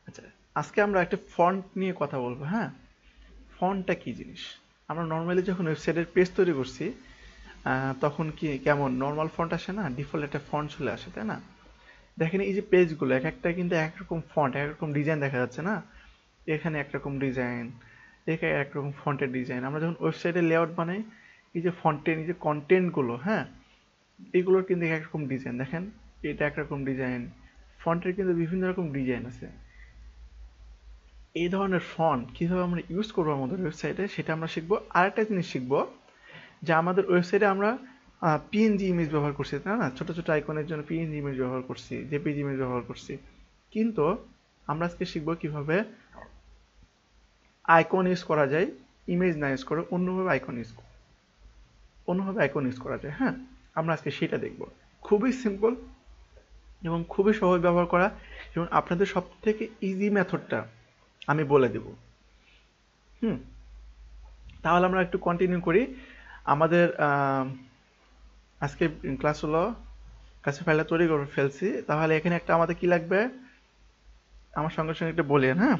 আচ্ছা, আজকে আমরা একটা ফন্ট নিয়ে কথা বলবো। হ্যাঁ, ফন্টটা কি জিনিস? আমরা নর্মালি যখন ওয়েবসাইটের পেজ তৈরি করছি, তখন কি কেমন নর্মাল ফন্ট আসে না, ডিফল্ট একটা ফন্ট চলে আসে, তাই না? দেখেন এই যে পেজগুলো এক একটা কিন্তু একরকম ফন্ট, একরকম ডিজাইন দেখা যাচ্ছে না। এখানে একরকম ডিজাইন, এখানে একরকম ফন্টের ডিজাইন। আমরা যখন ওয়েবসাইটের লেআউট বানাই, এই যে ফন্টের এই যে কন্টেন্টগুলো, হ্যাঁ, এগুলোর কিন্তু একরকম ডিজাইন দেখেন। এটা একরকম ডিজাইন, ফন্টের কিন্তু বিভিন্ন রকম ডিজাইন আছে। এই ধরনের ফন্ট কিভাবে আমরা ইউজ করবো আমাদের ওয়েবসাইটে সেটা আমরা শিখবো। আরেকটা জিনিস শিখবো যে আমাদের ওয়েবসাইটে আমরা পিএনজি ইমেজ ব্যবহার করছি, তাই না? ছোট ছোট আইকনের জন্য পিএনজি ইমেজ ব্যবহার করছি, জেপিজি ইমেজ ব্যবহার করছি। কিন্তু আমরা আজকে শিখবো কিভাবে আইকন ইউজ করা যায়, ইমেজ না ইউজ করে অন্যভাবে আইকন ইউজ করা যায়। হ্যাঁ, আমরা আজকে সেটা দেখবো। খুবই সিম্পল এবং খুবই সহজ ব্যবহার করা, এবং আপনাদের সব থেকে ইজি মেথডটা আমি বলে দেব। হুম, তাহলে আমরা একটু কন্টিনিউ করি। আমাদের আজকে ক্লাস হলো, ক্লাসের ফাইলটা তৈরি করে ফেলছি। তাহলে এখানে একটা আমাদের কি লাগবে, আমার সঙ্গে সঙ্গে একটা বলি। হ্যাঁ,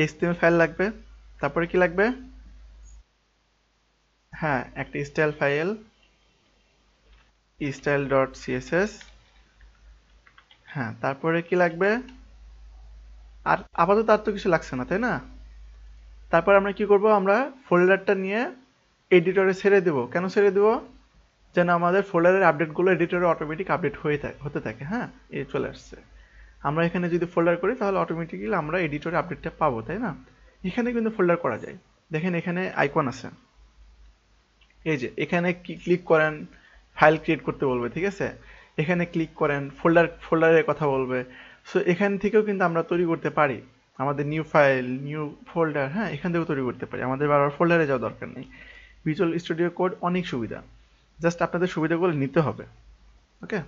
এইচটিএমএল ফাইল লাগবে। তারপরে কি লাগবে? হ্যাঁ, একটা style file, style dot CSS. হ্যাঁ, তারপরে কি লাগবে? আর আপাতত আর তো কিছু লাগছে না, তাই না? তারপর আমরা কি করব, আমরা ফোল্ডারটা নিয়ে এডিটরে ছেড়ে দেব। কেন ছেড়ে দেব? যেন আমাদের ফোল্ডারের আপডেটগুলো এডিটরে অটোমেটিক আপডেট হতে থাকে। হ্যাঁ, এই চলে আসছে। আমরা এখানে যদি ফোল্ডার করি তাহলে অটোমেটিক্যালি আমরা এডিটরে আপডেটটা পাবো, তাই না? এখানে কিন্তু ফোল্ডার করা যায়। দেখেন এখানে আইকন আছে, এই যে এখানে ক্লিক করেন, ফাইল ক্রিয়েট করতে বলবে, ঠিক আছে? এখানে ক্লিক করেন, ফোল্ডারের কথা বলবে। সো এখান থেকেও কিন্তু আমরা তৈরি করতে পারি আমাদের নিউ ফাইল, নিউ ফোল্ডার। হ্যাঁ, এখান থেকেও তৈরি করতে পারি, আমাদের বারবার ফোল্ডারে যাওয়ার দরকার নেই। ভিজুয়াল স্টুডিও কোড অনেক সুবিধা, জাস্ট আপনাদের সুবিধাগুলো নিতে হবে। ওকে,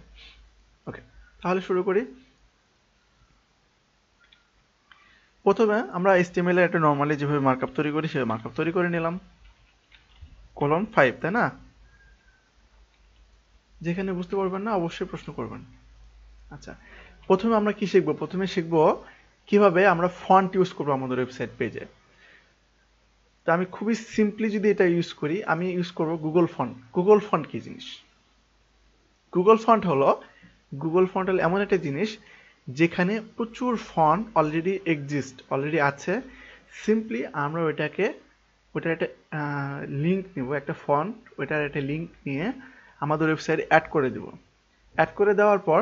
ওকে, তাহলে শুরু করি। প্রথমে আমরা এইচটিএমএল এর একটা নর্মালি যেভাবে মার্কআপ তৈরি করি সেভাবে মার্কআপ তৈরি করে নিলাম। কলন 5, তাই না? যেখানে বুঝতে পারবেন না অবশ্যই প্রশ্ন করবেন। আচ্ছা, প্রথমে আমরা কি শিখবো? প্রথমে শিখবো কিভাবে আমরা ফন্ট ইউজ করবো আমাদের ওয়েবসাইট পেজে। তো আমি খুবই সিম্পলি যদি এটা ইউজ করি, আমি ইউজ করবো গুগল ফন্ট। গুগল ফন্ট কি জিনিস? গুগল ফন্ট হলো এমন একটা জিনিস যেখানে প্রচুর ফন্ট অলরেডি আছে। সিম্পলি আমরা ওটার একটা লিঙ্ক নিব, একটা ফন্ট, ওটার একটা লিঙ্ক নিয়ে আমাদের ওয়েবসাইটে অ্যাড করে দেব। অ্যাড করে দেওয়ার পর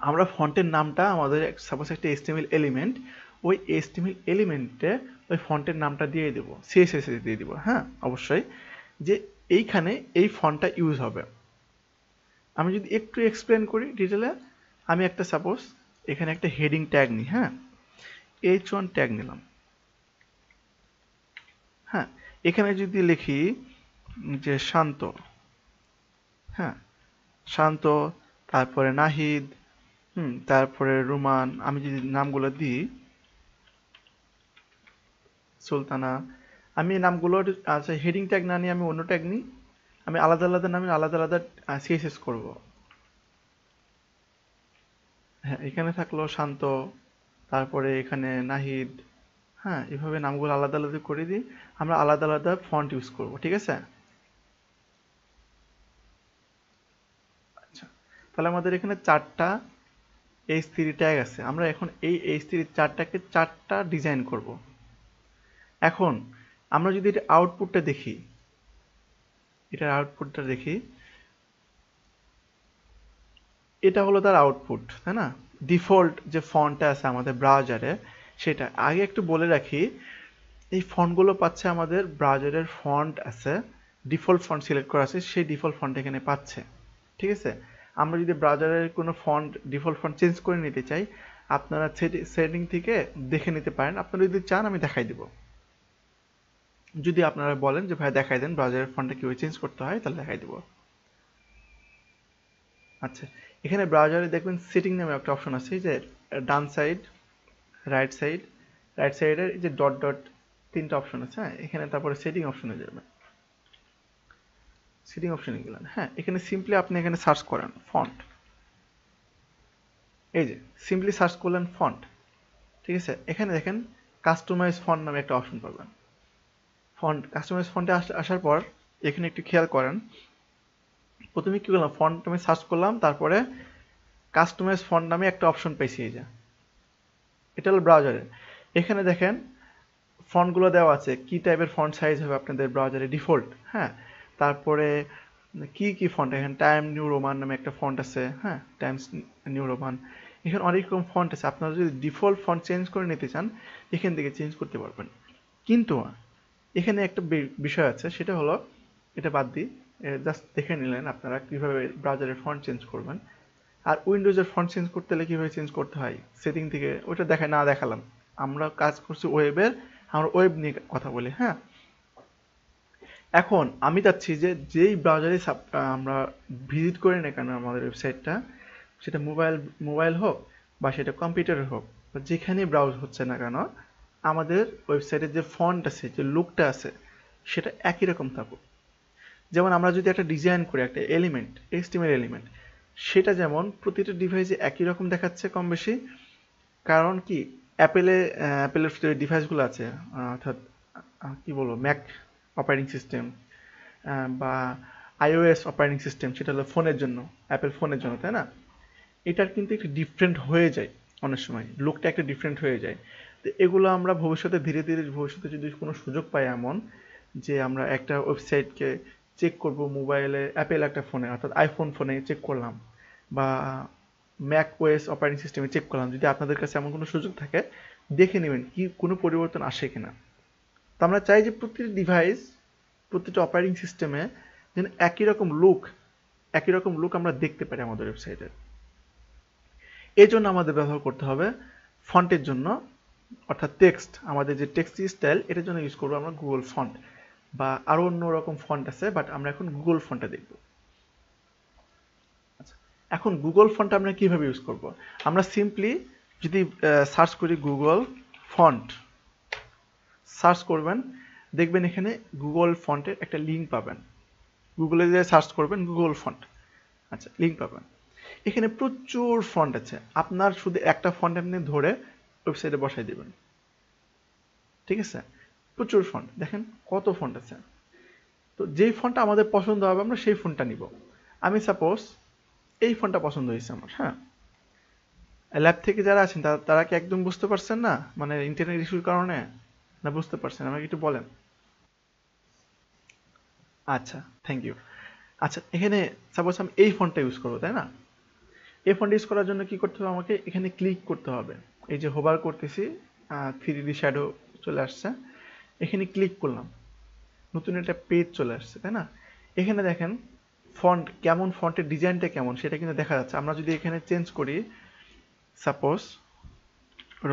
আমরা ফন্টের নামটা, আমাদের সাপোজ একটা এইচটিএমএল এলিমেন্ট, ওই এইচটিএমএল এলিমেন্টে ওই ফন্টের নামটা দিয়ে দেবো, সিএসএস দিয়ে দিব। হ্যাঁ, অবশ্যই, যে এইখানে এই ফন্টটা ইউজ হবে। আমি যদি একটু এক্সপ্লেন করি ডিটেলে, আমি একটা সাপোজ এখানে একটা হেডিং ট্যাগ নিই। হ্যাঁ, H1 ট্যাগ নিলাম। হ্যাঁ, এখানে যদি লিখি যে শান্ত, হ্যাঁ, শান্ত, তারপরে নাহিদ, তারপরে রুমান, আমি যদি নামগুলো দিই, সুলতানা, আমি এই নামগুলো, আচ্ছা, হেডিং ট্যাগ না নিয়ে আমি অন্য ট্যাগ নিই। আমি আলাদা আলাদা নামে আলাদা আলাদা সিএসএস করব। হ্যাঁ, এখানে থাকলো শান্ত, তারপরে এখানে নাহিদ। হ্যাঁ, এভাবে নামগুলো আলাদা আলাদা করে দিই। আমরা আলাদা আলাদা ফন্ট ইউজ করব, ঠিক আছে? আচ্ছা, তাহলে আমাদের এখানে 4টা H3 ট্যাগ আছে। আমরা এখন এই H3 চারটাকে 4টা ডিজাইন করব। এখন আমরা যদি এটা আউটপুটটা দেখি, এটার আউটপুটটা দেখি, এটা হলো তার আউটপুট, তাই না? ডিফল্ট যে ফন্টটা আছে আমাদের ব্রাউজারে, সেটা আগে একটু বলে রাখি। এই ফন্টগুলো পাচ্ছে আমাদের ব্রাউজারের ফন্ট আছে, ডিফল্ট ফন্ট সিলেক্ট করা আছে, সেই ডিফল্ট ফন্ট এখানে পাচ্ছে, ঠিক আছে? আমরা যদি ব্রাউজারের কোনো ফন্ট, ডিফল্ট ফন্ট চেঞ্জ করে নিতে চাই, আপনারা সেটিং থেকে দেখে নিতে পারেন। আপনারা যদি চান আমি দেখাই দিব। যদি আপনারা বলেন যে ভাই দেখাই দেন ব্রাউজারের ফন্টটা কিভাবে চেঞ্জ করতে হয়, তাহলে দেখাই দিব। আচ্ছা, এখানে ব্রাউজারে দেখবেন সেটিং নামে একটা অপশন আছে, এই যে ডান সাইড, রাইট সাইড, রাইট সাইডের এই যে ডট ডট 3টা অপশন আছে। হ্যাঁ, এখানে তারপরে সেটিং অপশনে যাবেন। সেটিং অপশনে গেলেন, হ্যাঁ, এখানে সিম্পলি আপনি এখানে সার্চ করেন ফন্ট। এই যে সিম্পলি সার্চ করলেন ফন্ট, ঠিক আছে, এখানে দেখেন কাস্টমাইজ ফন্ট নামে একটা অপশন পাবেন। ফন্ট কাস্টমাইজ ফন্টে আসার পর এখানে একটু খেয়াল করেন, প্রথমে কি করলাম, ফন্ট আমি সার্চ করলাম, তারপরে কাস্টমাইজ ফন্ট নামে একটা অপশন পেয়েছি, এই যে এটা হলো ব্রাউজারে। এখানে দেখেন ফন্টগুলো দেওয়া আছে, কি টাইপের ফন্ট সাইজ হবে আপনাদের ব্রাউজারে ডিফল্ট, হ্যাঁ। তারপরে কি ফন্ট, এখানে টাইম নিউ রোমান নামে একটা ফন্ট আছে, হ্যাঁ, টাইমস নিউ রোমান। এখানে অনেক রকম ফন্ট আছে, আপনারা যদি ডিফল্ট ফন্ট চেঞ্জ করে নিতে চান এখান থেকে চেঞ্জ করতে পারবেন। কিন্তু এখানে একটা বিষয় আছে, সেটা হলো, এটা বাদ দিই, জাস্ট দেখে নিলেন আপনারা কিভাবে ব্রাউজারের ফন্ট চেঞ্জ করবেন। আর উইন্ডোজের ফন্ট চেঞ্জ করতে হলে কিভাবে চেঞ্জ করতে হয় সেটিং থেকে, ওইটা দেখালাম। আমরা কাজ করছি ওয়েবের, আমরা ওয়েব নিয়ে কথা বলি, হ্যাঁ। এখন আমি চাচ্ছি যে যেই ব্রাউজারে আমরা ভিজিট করি না কেন আমাদের ওয়েবসাইটটা, সেটা মোবাইল হোক বা সেটা কম্পিউটারে হোক বা যেখানেই ব্রাউজ হচ্ছে না কেন, আমাদের ওয়েবসাইটের যে ফন্ট আছে, যে লুকটা আছে, সেটা একই রকম থাকুক। যেমন আমরা যদি একটা ডিজাইন করি, একটা এলিমেন্ট, HTML এলিমেন্ট, সেটা যেমন প্রতিটা ডিভাইসে একই রকম দেখাচ্ছে কম বেশি। কারণ কি, অ্যাপেলের যে ডিভাইসগুলো আছে, অর্থাৎ কি বলবো, ম্যাক অপারেটিং সিস্টেম বা iOS অপারেটিং সিস্টেম, সেটা হলো ফোনের জন্য, অ্যাপেল ফোনের জন্য, তাই না? এটার কিন্তু একটু ডিফারেন্ট হয়ে যায়, অনেক সময় লুকটা একটা ডিফারেন্ট হয়ে যায়। তো এগুলো আমরা ভবিষ্যতে ধীরে ধীরে ভবিষ্যতে যদি কোনো সুযোগ পাই এমন, যে আমরা একটা ওয়েবসাইটকে চেক করব মোবাইলে, অ্যাপেল একটা ফোনে অর্থাৎ আইফোন ফোনে চেক করলাম, বা ম্যাক ওএস অপারেটিং সিস্টেমে চেক করলাম, যদি আপনাদের কাছে এমন কোনো সুযোগ থাকে দেখে নেবেন কি কোনো পরিবর্তন আসে কিনা। তো আমরা চাই যে প্রতিটি ডিভাইস, প্রতিটা অপারেটিং সিস্টেমে যেন একই রকম লুক আমরা দেখতে পারি আমাদের ওয়েবসাইটে। এই জন্য আমাদের ব্যবহার করতে হবে ফন্টের জন্য, অর্থাৎ টেক্সট, আমাদের যে টেক্সট স্টাইল, এটার জন্য ইউজ করবো আমরা গুগল ফন্ট, বা আরো অন্য রকম ফন্ট আছে, বাট আমরা এখন গুগল ফন্টটা দেখব। আচ্ছা, এখন গুগল ফন্ট আমরা কিভাবে ইউজ করব? আমরা সিম্পলি যদি সার্চ করি গুগল ফন্ট, সার্চ করবেন, দেখবেন এখানে গুগল ফন্টের একটা লিঙ্ক পাবেন। গুগলে যে সার্চ করবেন গুগল ফন্ট, আচ্ছা, লিঙ্ক পাবেন। এখানে প্রচুর ফন্ট আছে, আপনার শুধু একটা ফন্ট আপনি ধরে ওয়েবসাইটে বসাই দিবেন, ঠিক আছে? প্রচুর ফন্ট, দেখেন কত ফন্ট আছে। তো যেই ফন্টটা আমাদের পছন্দ হবে আমরা সেই ফন্টটা নিব। আমি সাপোজ এই ফন্টটা পছন্দ হয়েছে আমার, হ্যাঁ। ল্যাব থেকে যারা আছেন তারা কি একদম বুঝতে পারছেন না, মানে ইন্টারনেট ইস্যুর কারণে, না বুঝতে পারছেন? আমাকে একটু বলেন। আচ্ছা, থ্যাংক ইউ। আচ্ছা, এখানে সাপোজ আমি এই ফন্টটা ইউজ করবো, তাই না? এই ফন্ট ইউজ করার জন্য কি করতে হবে, আমাকে এখানে ক্লিক করতে হবে। এই যে হোভার করতেছি, 3D শ্যাডো চলে আসছে, এখানে ক্লিক করলাম, নতুন একটা পেজ চলে আসছে, তাই না? এখানে দেখেন ফন্ট কেমন, ফন্টের ডিজাইনটা কেমন সেটা কিন্তু দেখা যাচ্ছে। আমরা যদি এখানে চেঞ্জ করি, সাপোজ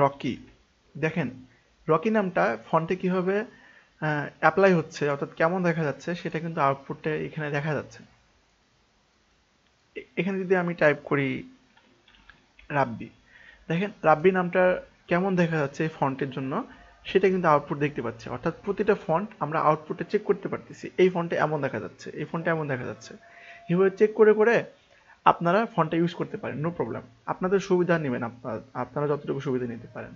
রকি, দেখেন রকি নামটা ফন্টে কিভাবে অ্যাপ্লাই হচ্ছে, অর্থাৎ কেমন দেখা যাচ্ছে সেটা কিন্তু আউটপুটে এখানে দেখা যাচ্ছে। এখানে যদি আমি টাইপ করি রাব্বি, দেখেন রাব্বি নামটা কেমন দেখা যাচ্ছে এই ফন্টের জন্য, সেটা কিন্তু আউটপুট দেখতে পাচ্ছি। অর্থাৎ প্রতিটা ফন্ট আমরা আউটপুটে চেক করতে পারতেছি, এই ফন্টে এমন দেখা যাচ্ছে, এই ফন্টে এমন দেখা যাচ্ছে। এভাবে চেক করে করে আপনারা ফন্টটা ইউজ করতে পারেন, নো প্রবলেম। আপনাদের সুবিধা নেবেন, আপনারা যতটুকু সুবিধা নিতে পারেন।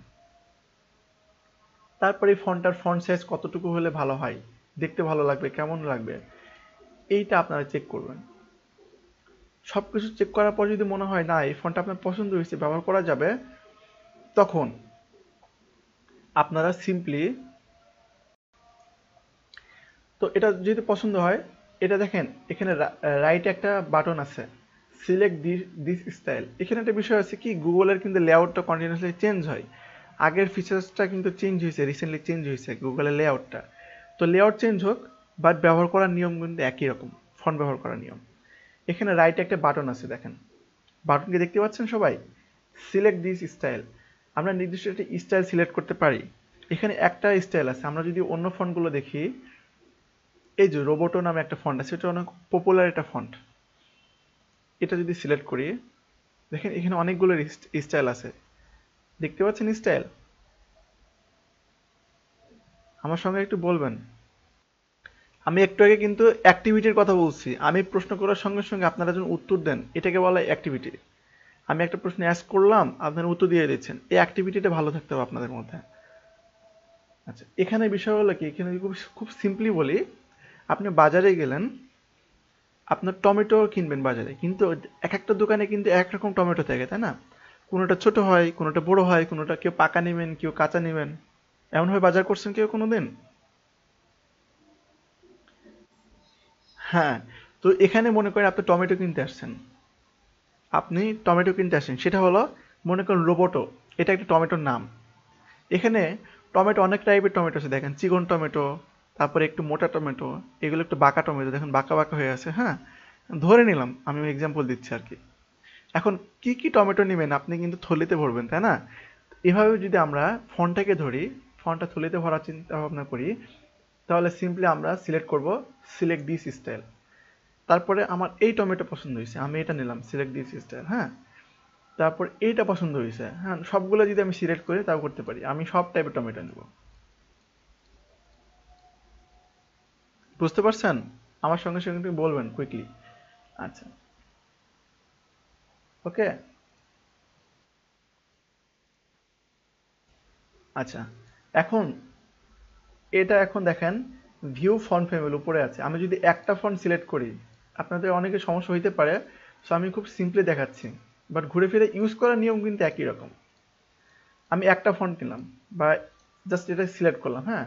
তারপরে ফন্টটার ফন্ট সাইজ কতটুকু হলে ভালো হয়, দেখতে ভালো লাগবে, কেমন লাগবে, এইটা আপনারা চেক করবেন। সবকিছু চেক করার পর যদি মনে হয় না এই ফন্টটা আপনার পছন্দ হয়েছে, ব্যবহার করা যাবে, তখন আপনারা সিম্পলি, তো এটা যদি পছন্দ হয়, এটা দেখেন এখানে রাইটে একটা বাটন আছে, সিলেক্ট দিস স্টাইল। এখানে একটা বিষয় আছে কি, গুগলের কিন্তু লেআউটটা কন্টিনিউয়াসলি চেঞ্জ হয়। আগের ফিচার্সটা কিন্তু চেঞ্জ হয়েছে, রিসেন্টলি চেঞ্জ হয়েছে গুগলের লেআউটটা। তো লেআউট চেঞ্জ হোক, বাট ব্যবহার করার নিয়ম কিন্তু একই রকম, ফন্ট ব্যবহার করার নিয়ম। এখানে রাইটে একটা বাটন আছে, দেখেন বাটনকে দেখতে পাচ্ছেন সবাই, সিলেক্ট দিস স্টাইল। আমরা নির্দিষ্ট একটা স্টাইল সিলেক্ট করতে পারি। এখানে একটা স্টাইল আছে, আমরা যদি অন্য ফন্টগুলো দেখি, এই যে রোবোটো নামে একটা ফন্ট আছে, এটা অনেক পপুলার একটা ফন্ট। এটা যদি সিলেক্ট করি, দেখেন এখানে অনেকগুলো স্টাইল আছে, দেখতে পাচ্ছেন স্টাইল? আমার সঙ্গে একটু বলবেন। আমি একটু আগে কিন্তু অ্যাক্টিভিটির কথা বলছি, আমি প্রশ্ন করার সঙ্গে সঙ্গে আপনারা যেন উত্তর দেন, এটাকে বলা অ্যাক্টিভিটি। আমি একটা প্রশ্ন অ্যাস্ক করলাম, আপনারা উত্তর দিয়ে দিচ্ছেন। এই অ্যাক্টিভিটিটা ভালো থাকতে হবে আপনাদের মধ্যে। আচ্ছা, এখানে বিষয় হলো কি, এখানে খুব খুব সিম্পলি বলি, আপনি বাজারে গেলেন, আপনার টমেটো কিনবেন বাজারে, কিন্তু এক একটা দোকানে কিন্তু এক রকম টমেটো থাকে, তাই না? কোনোটা ছোট হয়, কোনোটা বড় হয়, কোনোটা কেউ পাকা নেবেন, কেউ কাঁচা নেবেন। এমনভাবে বাজার করছেন কেউ কোনোদিন? হ্যাঁ। তো এখানে মনে করেন আপনি টমেটো কিনতে আসছেন, সেটা হলো, মনে করেন রোবোটো, এটা একটা টমেটোর নাম। এখানে টমেটো অনেক টাইপের টমেটো আছে, দেখেন চিকন টমেটো, তারপরে একটু মোটা টমেটো, এগুলো একটু বাঁকা টমেটো, দেখেন বাঁকা বাঁকা হয়ে আছে, হ্যাঁ। ধরে নিলাম, আমি এক্সাম্পল দিচ্ছি আর কি। এখন কি কি টমেটো নেবেন আপনি কিন্তু থলিতে ভরবেন, তাই না? এভাবে যদি আমরা ফন্টটাকে ধরি, ফন্টটা থলিতে ভরার চিন্তা ভাবনা করি, তাহলে সিম্পলি আমরা সিলেক্ট করব সিলেক্ট দিস স্টাইল। তারপরে আমার এই টমেটো পছন্দ হয়েছে, আমি এটা নিলাম সিলেক্ট দিস স্টাইল, হ্যাঁ। তারপর এইটা পছন্দ হয়েছে, হ্যাঁ। সবগুলো যদি আমি সিলেক্ট করি তাও করতে পারি, আমি সব টাইপের টমেটো নেব। বুঝতে পারছেন? আমার সঙ্গে সঙ্গে তুমি বলবেন কুইকলি। আচ্ছা, ওকে। আচ্ছা, এখন এখন দেখেন, ভিউ ফন্ট ফ্যামিলি উপরে আছে, আমি যদি একটা ফন্ট সিলেক্ট করি, আপনাদের অনেকের সমস্যা হইতে পারে, সো আমি খুব সিম্পলি দেখাচ্ছি, বাট ঘুরে ফিরে ইউজ করার নিয়ম কিন্তু একই রকম। আমি একটা ফন্ট নিলাম, বা জাস্ট এটা সিলেক্ট করলাম, হ্যাঁ।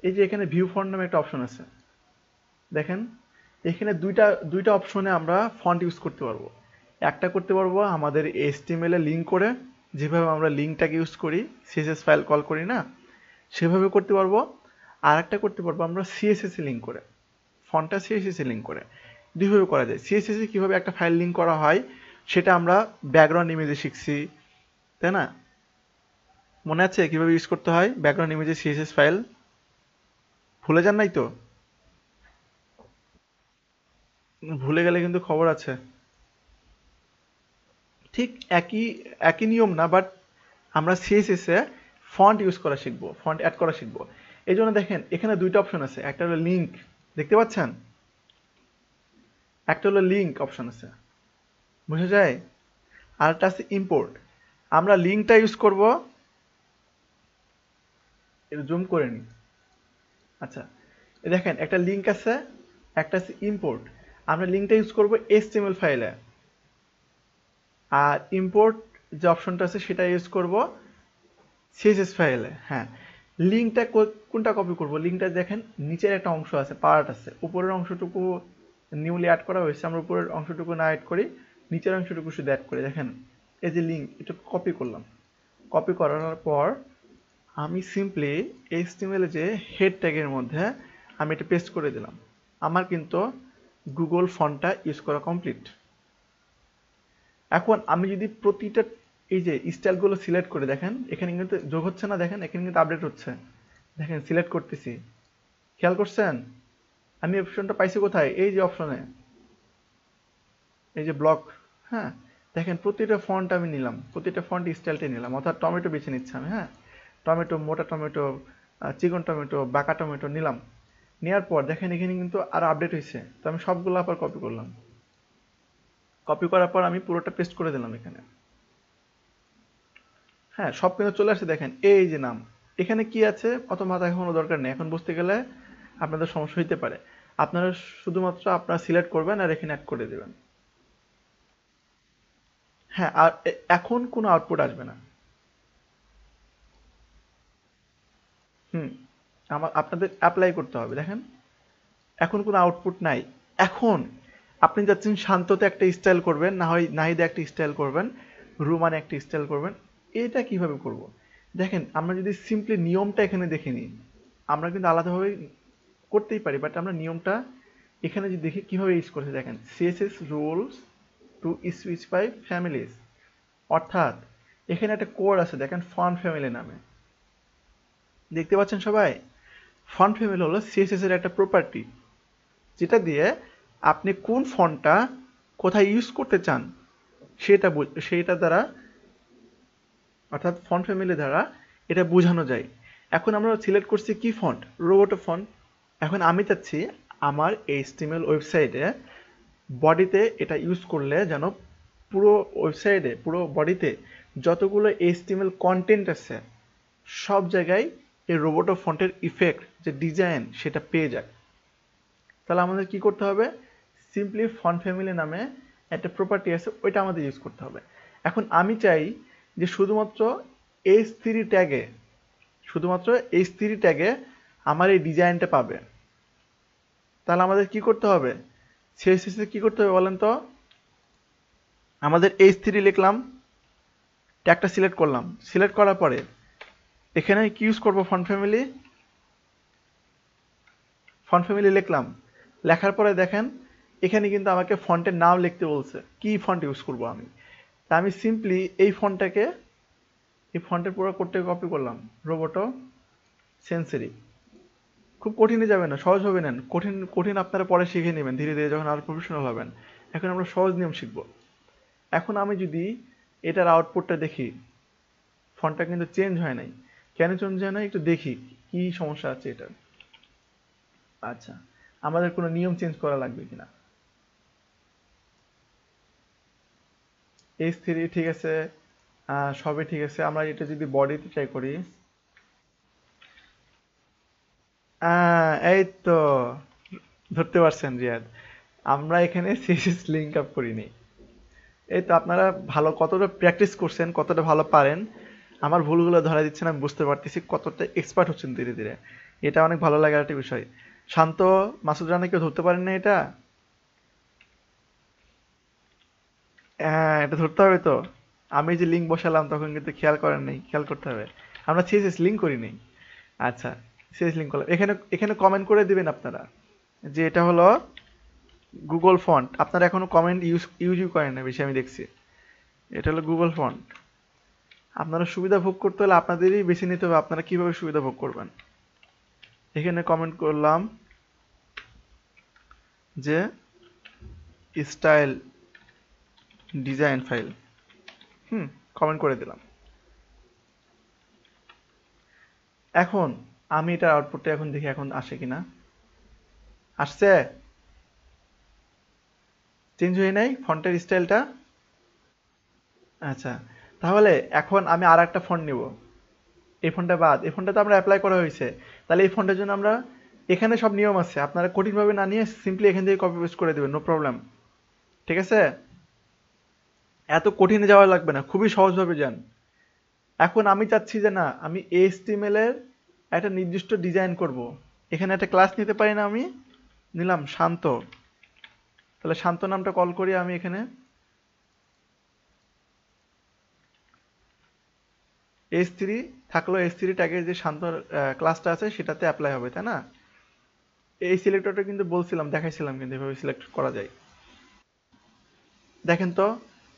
এই যে এখানে ভিউ ফন্ট নামে একটা অপশন আছে, দেখেন, এখানে দুইটা দুইটা অপশনে আমরা ফন্ট ইউজ করতে পারবো। একটা করতে পারবো আমাদের HTML এ লিঙ্ক করে, যেভাবে আমরা লিঙ্কটাকে ইউজ করি, CSS ফাইল কল করি না, সেভাবে করতে পারবো। আর একটা করতে পারবো আমরা CSS এ লিঙ্ক করে, ফন্টটা CSS এ লিঙ্ক করে। দুইভাবে করা যায়। CSS এ কিভাবে একটা ফাইল লিঙ্ক করা হয় সেটা আমরা ব্যাকগ্রাউন্ড ইমেজে শিখছি, তাই না? মনে আছে কিভাবে ইউজ করতে হয় ব্যাকগ্রাউন্ড ইমেজে CSS ফাইল? ভুলে যান নাই তো? ভুলে গেলে কিন্তু খবর আছে। ঠিক একই একই নিয়ম না, বাট আমরা CSS এ ফন্ট ইউজ করা শিখবো, ফন্ট অ্যাড করা শিখবো। এই জন্য দেখেন এখানে দুইটা অপশন আছে, একটা হলো লিঙ্ক, দেখতে পাচ্ছেন? একটা হলো লিঙ্ক অপশন আছে, বুঝা যায়? আর একটা আছে ইম্পোর্ট। আমরা লিঙ্কটা ইউজ করব, এটা জুম করে নিই। আচ্ছা, দেখেন একটা লিঙ্ক আছে, একটা আছে ইম্পোর্ট। আমরা লিঙ্কটা ইউজ করব HTML ফাইলে, আর ইম্পোর্ট যে অপশনটা আছে সেটা ইউজ করব CSS ফাইলে, হ্যাঁ। লিঙ্কটা কোনটা কপি করব? লিঙ্কটা দেখেন নিচের একটা অংশ আছে, পার্ট আছে, উপরের অংশটুকু নিউলি অ্যাড করা হয়েছে, আমরা উপরের অংশটুকু না অ্যাড করি, নিচের অংশটুকু শুধু অ্যাড করি। দেখেন এই যে লিঙ্ক, এটা কপি করলাম, কপি করার পর আমি সিম্পলি HTML যে হেড ট্যাগের মধ্যে আমি এটা পেস্ট করে দিলাম। আমার কিন্তু গুগল ফন্টটা ইউজ করা কমপ্লিট। এখন আমি যদি প্রতিটা এই যে স্টাইলগুলো সিলেক্ট করে, দেখেন এখানে কিন্তু যোগ হচ্ছে না, দেখেন এখানে কিন্তু আপডেট হচ্ছে, দেখেন সিলেক্ট করতেছি, খেয়াল করছেন? আমি অপশনটা পাইছি কোথায়? এই যে অপশনে, এই যে ব্লক, হ্যাঁ। দেখেন প্রতিটা ফন্ট আমি নিলাম, প্রতিটা ফন্ট স্টাইলটা নিলাম, অর্থাৎ টমেটো বেছে নিচ্ছি আমি, হ্যাঁ। টমেটো, মোটা টমেটো, চিকন টমেটো, বাঁকা টমেটো নিলাম। নেওয়ার পর দেখেন এখানে কিন্তু আরো আপডেট হয়েছে, তো আমি সবগুলো আবার কপি করলাম, কপি করার পর আমি পুরোটা পেস্ট করে দিলাম এখানে, হ্যাঁ। সব কিন্তু চলে আসছে, দেখেন এই যে নাম। এখানে কি আছে অত মাথা এখনো দরকার নেই, এখন বুঝতে গেলে আপনাদের সমস্যা হইতে পারে। আপনারা শুধুমাত্র আপনারা সিলেক্ট করবেন আর এখানে অ্যাড করে দেবেন, হ্যাঁ। আর এখন কোনো আউটপুট আসবে না। হুম, আপনাদের অ্যাপ্লাই করতে হবে, দেখেন এখন কোনো আউটপুট নাই। এখন আপনি যাচ্ছেন শান্ততে একটা স্টাইল করবেন, না হয় নাহিদে একটা স্টাইল করবেন, রুমানে একটা স্টাইল করবেন। এটা কিভাবে করব? দেখেন আমরা যদি সিম্পলি নিয়মটা এখানে দেখে নিই, আমরা কিন্তু আলাদাভাবে করতেই পারি, বাট আমরা নিয়মটা এখানে যদি দেখি কিভাবে ইউজ করছে, দেখেন CSS rules to specify families, অর্থাৎ এখানে একটা কোড আছে, দেখেন ফন্ট ফ্যামিলি নামে, দেখতে পাচ্ছেন সবাই? ফন্ট ফ্যামিলি হলো CSS এর একটা প্রপার্টি, যেটা দিয়ে আপনি কোন ফন্টটা কোথায় ইউজ করতে চান সেটা দ্বারা, অর্থাৎ ফন্ট ফ্যামিলি দ্বারা এটা বোঝানো যায়। এখন আমরা সিলেক্ট করছি কি ফন্ট? Roboto font. এখন আমি চাচ্ছি আমার HTML ওয়েবসাইটে বডিতে এটা ইউজ করলে যেন পুরো ওয়েবসাইটে, পুরো বডিতে যতগুলো HTML কন্টেন্ট আছে সব জায়গায় এই রোবোটো ফন্টের ইফেক্ট যে ডিজাইন সেটা পেয়ে যায়। তাহলে আমাদের কি করতে হবে, সিম্পলি ফন্ট ফ্যামিলি নামে একটা প্রপার্টি আছে, ওইটা আমাদের ইউজ করতে হবে। এখন আমি চাই যে শুধুমাত্র H3 ট্যাগে, শুধুমাত্র H3 ট্যাগে আমার এই ডিজাইনটা পাবে। তাহলে আমাদের কি করতে হবে, CSS কি করতে হবে বলেন তো? আমাদের H3 লিখলাম, ট্যাগটা সিলেক্ট করলাম, সিলেক্ট করার পরে এখানে কি ইউজ করব, ফন্ট ফ্যামিলি লিখলাম। লেখার পরে দেখেন এখানে কিন্তু আমাকে ফন্টের নাম লিখতে বলছে, কি ফন্ট ইউজ করব আমি। তা আমি সিম্পলি এই ফন্টটাকে, এই ফন্টের পুরো কোডটাকে কপি করলাম, রোবোটো সেন্সরি। খুব কঠিনে যাবে না, সহজভাবে নেন। কঠিন কঠিন আপনারা পরে শিখে নেবেন ধীরে ধীরে যখন আরো প্রফেশনাল হবেন। এখন আমরা সহজ নিয়ম শিখব। এখন আমি যদি এটার আউটপুটটা দেখি, ফন্টটা কিন্তু চেঞ্জ হয় নাই। কেন চেঞ্জ হয় নাই একটু দেখি, কি সমস্যা আছে এটার। আচ্ছা, আমাদের কোনো নিয়ম চেঞ্জ করা লাগবে কিনা। H3 ঠিক আছে, সবই ঠিক আছে। আমরা এটা যদি বডিতে ট্রাই করি, এই তো ধরতে পারছেন রিয়াদ, আমরা এখানে সিএসএস লিঙ্ক আপ করিনি। এই তো আপনারা ভালো কতটা প্র্যাকটিস করছেন, কতটা ভালো পারেন, আমার ভুলগুলো ধরা দিচ্ছেন, আমি বুঝতে পারতেছি কতটা এক্সপার্ট হচ্ছেন ধীরে ধীরে। এটা অনেক ভালো লাগার একটা বিষয়। শান্ত, মাসুদ রানা কেউ ধরতে পারেন না এটা? হ্যাঁ, এটা ধরতে হবে তো। আমি যে লিঙ্ক বসালাম তখন কিন্তু খেয়াল করেন নাই, খেয়াল করতে হবে। আমরা সিএসএস লিঙ্ক করি নাই। আচ্ছা, সিএসএস লিঙ্ক করলাম। এখানে এখানে কমেন্ট করে দিবেন আপনারা যে এটা হলো গুগল ফন্ট। আপনারা এখনো কমেন্ট ইউজই করেন না বেশি, আমি দেখছি। এটা হলো গুগল ফন্ট। আপনারা সুবিধা ভোগ করতে হলে আপনাদেরই বেছে নিতে হবে আপনারা কিভাবে সুবিধা ভোগ করবেন। এখানে কমেন্ট করলাম যে স্টাইল ডিজাইন ফাইল, কমেন্ট করে দিলাম। এখন আমি এটার আউটপুটটা এখন দেখি এখন আসে কিনা। আসছে? চেঞ্জ হয়ে নাই ফন্টের স্টাইলটা? আচ্ছা, তাহলে এখন আমি আর একটা ফন্ট নিব। এই ফন্টটা বাদ, এই ফন্টটা তো আমরা অ্যাপ্লাই করা হয়েছে। তাহলে এই ফন্টের জন্য আমরা, এখানে সব নিয়ম আছে, আপনারা কঠিনভাবে না নিয়ে সিম্পলি এখান থেকে কপি পেস্ট করে দেবেন, নো প্রবলেম। ঠিক আছে, এত কঠিনে যাওয়া লাগবে না, খুবই সহজভাবে যান। এখন আমি চাচ্ছি যে না, আমি HTML এর একটা নির্দিষ্ট ডিজাইন করব। এখানে একটা ক্লাস নিতে পারি না আমি? নিলাম শান্ত। তাহলে শান্ত নামটা কল করি আমি এখানে। H3 থাকলো, H3 ট্যাগের যে শান্ত ক্লাসটা আছে সেটাতে অ্যাপ্লাই হবে, তাই না? এই সিলেক্টরটা কিন্তু বলছিলাম, দেখাইছিলাম কিন্তু এভাবে সিলেক্ট করা যায়। দেখেন তো,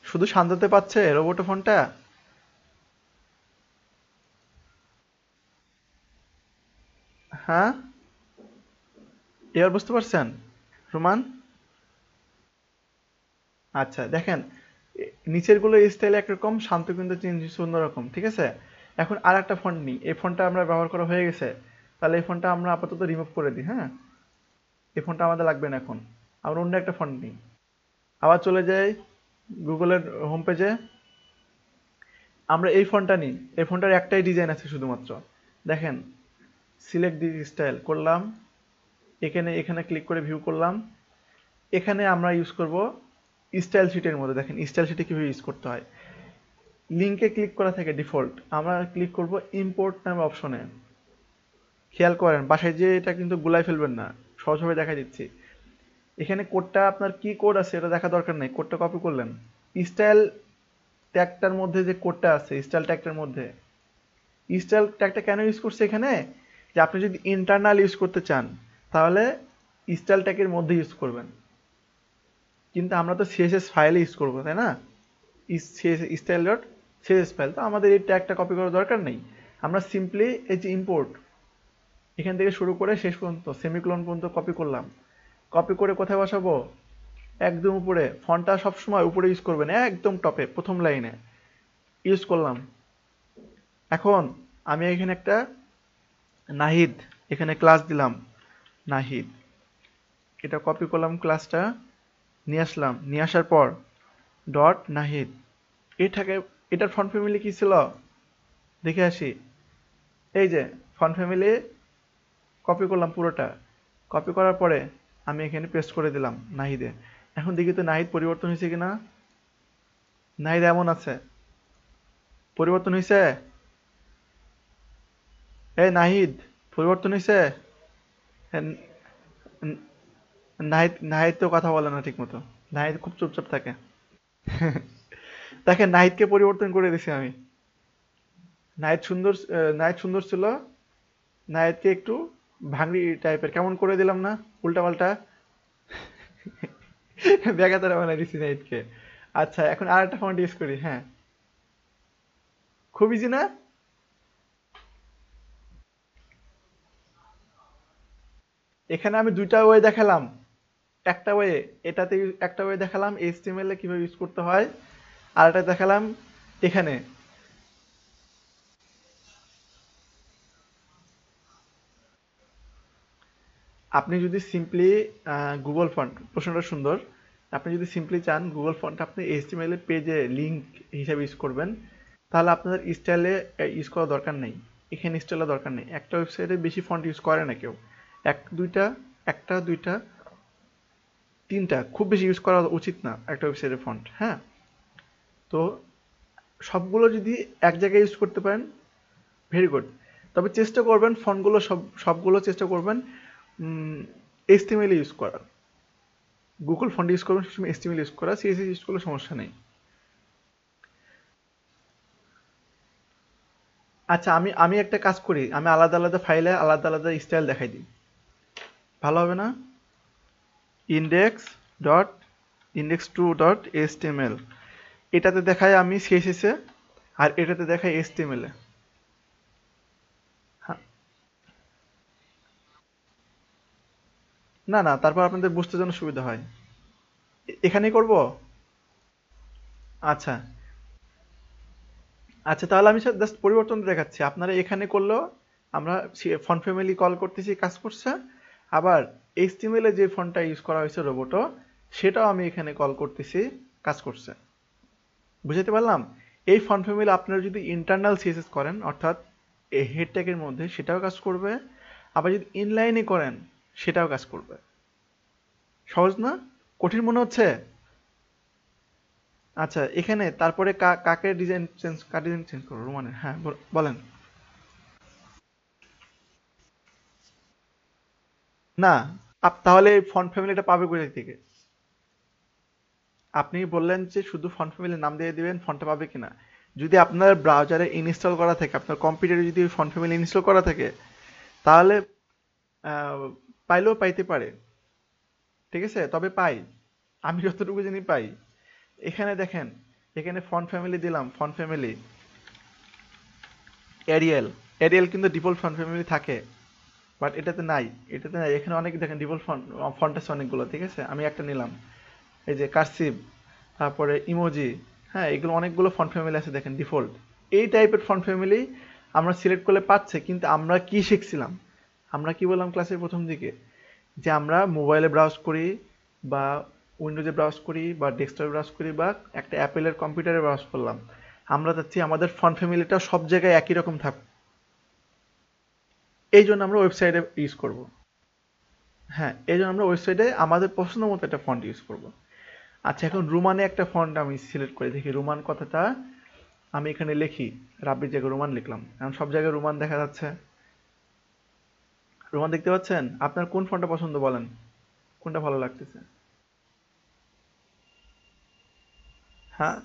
শুধু শান্ততে পাচ্ছে রোবোটো ফোনটা। হ্যাঁ, এবার বুঝতে পারছেন রোমান? আচ্ছা দেখেন, নিচের গুলো স্টাইল একরকম, শান্ত কিন্তু চেঞ্জ অন্যরকম, ঠিক আছে? এখন আর একটা ফন্ট নিই, এই ফন্টটা আমরা ব্যবহার করা হয়ে গেছে। তাহলে এই ফন্টটা আমরা আপাতত রিমুভ করে দিই, হ্যাঁ? এই ফন্টটা আমাদের লাগবে না এখন। আমরা অন্য একটা ফন্ট নিই। আবার চলে যাই গুগলের হোম পেজে। আমরা এই ফন্টটা নিই, এই ফন্টটার একটাই ডিজাইন আছে শুধুমাত্র। দেখেন, সিলেক্ট দি স্টাইল করলাম, এখানে এখানে ক্লিক করে ভিউ করলাম। এখানে আমরা ইউজ করব স্টাইল শিটের মধ্যে। দেখেন স্টাইল শিটে কিভাবে ইউজ করতে হয়। লিঙ্কে ক্লিক করা থাকে ডিফল্ট, আমরা ক্লিক করব ইম্পোর্ট নামে অপশনে। খেয়াল করেন বাসায় যে এটা কিন্তু গুলাই ফেলবেন না, সহজভাবে দেখা দিচ্ছি। এখানে কোডটা আপনার কি কোড আছে এটা দেখা দরকার নেই, কোডটা কপি করলেন। স্টাইল ট্যাগটার মধ্যে যে কোডটা আছে, স্টাইল ট্যাগটার মধ্যে, স্টাইল ট্যাগটা কেন ইউজ করছে এখানে, যে আপনি যদি ইন্টারনাল ইউজ করতে চান তাহলে স্টাইল ট্যাগের মধ্যে ইউজ করবেন। কিন্তু আমরা তো সিএসএস ফাইলে ইউজ করবো, তাই না? স্টাইল ডট সিএসএস ফাইল, তো আমাদের এই ট্যাগটা কপি করার দরকার নেই। আমরা সিম্পলি এই যে ইম্পোর্ট, এখান থেকে শুরু করে শেষ পর্যন্ত সেমিকোলন পর্যন্ত কপি করলাম। কপি করে কোথায় বসাবো? একদম উপরে। ফন্টটা সবসময় উপরে ইউজ করবেন, একদম টপে প্রথম লাইনে ইউজ করলাম। এখন আমি এখানে একটা নাহিদ, এখানে ক্লাস দিলাম নাহিদ। এটা কপি করলাম, ক্লাসটা নিয়ে আসলাম, নিয়ে আসার পর ডট নাহিদ। এটাকে, এটার ফন্ট ফ্যামিলি কি ছিল দেখে আসি। এই যে ফন্ট ফ্যামিলি কপি করলাম পুরোটা, কপি করার পরে আমি এখানে পেস্ট করে দিলাম নাহিদে। এখন দেখি তো নাহিদ পরিবর্তন হয়েছে কিনা। নাহিদ এমন আছে, পরিবর্তন হয়েছে। এই নাহিদ, পরিবর্তন হয়েছে। নাহিদ, নাহিদ তো কথা বলে না ঠিক মতো, নাহিদ খুব চুপচাপ থাকে। দেখেন নাহিদকে পরিবর্তন করে দিছি আমি। নাহিদ সুন্দর, নাহিদ সুন্দর ছিল, নাহিদকে একটু ভাঙড়ি টাইপের কেমন করে দিলাম না, উল্টা পাল্টা। বেগাতারা বানাই দিছি নাহিদকে। আচ্ছা এখন আর একটা ফন্ট ইউজ করি, হ্যাঁ। খুব ইজি না? এখানে আমি দুইটা ওয়ে দেখালাম। একটা ওয়ে, এটাতে একটা ওয়ে দেখালাম এইচটিএমএল এ কিভাবে ইউজ করতে হয়, আর একটা দেখালাম এখানে। আপনি যদি সিম্পলি গুগল ফন্ট, প্রশ্নটা সুন্দর। আপনি যদি সিম্পলি চান গুগল ফন্ট আপনি এইচটিএমএল এর পেজে লিংক হিসাবে ইউজ করবেন, তাহলে আপনাদের স্টাইলে ইউজ করা দরকার নেই। এখানে স্টাইলের দরকার নেই, একটা ওয়েবসাইটে বেশি ফন্ট ইউজ করে না কেউ। এক দুইটা, একটা দুইটা, তিনটা, খুব বেশি ইউজ করা উচিত না একটা ওয়েবসাইটের ফন্ট, হ্যাঁ। তো সবগুলো যদি এক জায়গায় ইউজ করতে পারেন, ভেরি গুড। তবে চেষ্টা করবেন ফন্টগুলো সবগুলো চেষ্টা করবেন এইচটিএমএল ইউজ করার। গুগল ফন্ট ইউজ করবেন সবসময়, এইচটিএমএল ইউজ করা, সিএসএস ইউজ করলে সমস্যা নেই। আচ্ছা আমি আমি একটা কাজ করি, আমি আলাদা আলাদা ফাইলে আলাদা আলাদা স্টাইল দেখাই দিই, ভালো হবে না? Index dot, index two dot HTML, এটাতে দেখায় আমি সিএসএস এ, আর এটাতে দেখায় এইচটিএমএল এ। হ্যাঁ, না না, তারপর আপনাদের বুঝতে জন্য সুবিধা হয়। এখানেই করব। আচ্ছা, আচ্ছা তাহলে আমি জাস্ট পরিবর্তন দেখাচ্ছি, আপনারা এখানে করলেও আমরা ফন্ট ফ্যামিলি কল করতেছি, কাজ করছে। আবার এইচটিএমএল এ যে ফন্টটা ইউজ করা হয়েছে রোবটো, সেটাও আমি এখানে কল করতেছি, কাজ করছে। বুঝাতে পারলাম? এই ফন্ট ফ্যামিলি আপনারা যদি ইন্টারনাল সিএসএস করেন, অর্থাৎ এই হেড ট্যাগের মধ্যে, সেটাও কাজ করবে। আবার যদি ইনলাইনে করেন সেটাও কাজ করবে। সহজ না? কঠিন মনে হচ্ছে? আচ্ছা এখানে তারপরে কাকে ডিজাইন চেঞ্জ, কার ডিজাইন চেঞ্জ করবো রোমানের, হ্যাঁ বলেন। না, তাহলে ফন্ট ফ্যামিলিটা পাবে কোথা থেকে? আপনি বললেন যে শুধু ফন্ট ফ্যামিলির নাম দিয়ে দিবেন, ফন্টটা পাবে কিনা। যদি আপনার ব্রাউজারে ইনস্টল করা থাকে, আপনার কম্পিউটারে যদি ফন্ট ফ্যামিলি ইনস্টল করা থাকে, তাহলে আহ, পাইলেও পাইতে পারে। ঠিক আছে, তবে পাই, আমি যতটুকু জানি পাই। এখানে দেখেন, এখানে ফন্ট ফ্যামিলি দিলাম, ফন্ট ফ্যামিলি এরিয়েল। এরিয়েল কিন্তু ডিফল্ট ফন্ট ফ্যামিলি থাকে, বাট এটাতে নাই। এটাতে নাই, এখানে অনেক দেখেন ডিফল্ট ফন্ট, ফন্ট আছে অনেকগুলো, ঠিক আছে, আমি একটা নিলাম। এই যে কার্সিভ, তারপরে ইমোজি, হ্যাঁ এগুলো অনেকগুলো ফন্ট ফ্যামিলি আছে দেখেন ডিফল্ট। এই টাইপের ফন্ট ফ্যামিলি আমরা সিলেক্ট করলে পাচ্ছে, কিন্তু আমরা কি শিখছিলাম, আমরা কি বললাম ক্লাসের প্রথম দিকে, যে আমরা মোবাইলে ব্রাউজ করি, বা উইন্ডোজে ব্রাউজ করি, বা ডেস্কটপে ব্রাউজ করি, বা একটা অ্যাপেলের কম্পিউটারে ব্রাউজ করলাম, আমরা চাচ্ছি আমাদের ফন্ট ফ্যামিলিটা সব জায়গায় একই রকম থাক। এই জন্য আমরা ওয়েবসাইটে ইউজ করব। হ্যাঁ, এই জন্য আমরা ওয়েবসাইটে আমাদের পছন্দ মতো একটা ফন্ট ইউজ করব। আচ্ছা এখন রোমানে একটা ফন্ট আমি সিলেক্ট করে দেখি, রোমান কথাটা আমি এখানে লিখি, রাব্বির জায়গায় রোমান লিখলাম, এখন সব জায়গায় রোমান দেখা যাচ্ছে। রোমান দেখতে পাচ্ছেন? আপনার কোন ফন্টটা পছন্দ বলেন, কোনটা ভালো লাগতেছে? হ্যাঁ,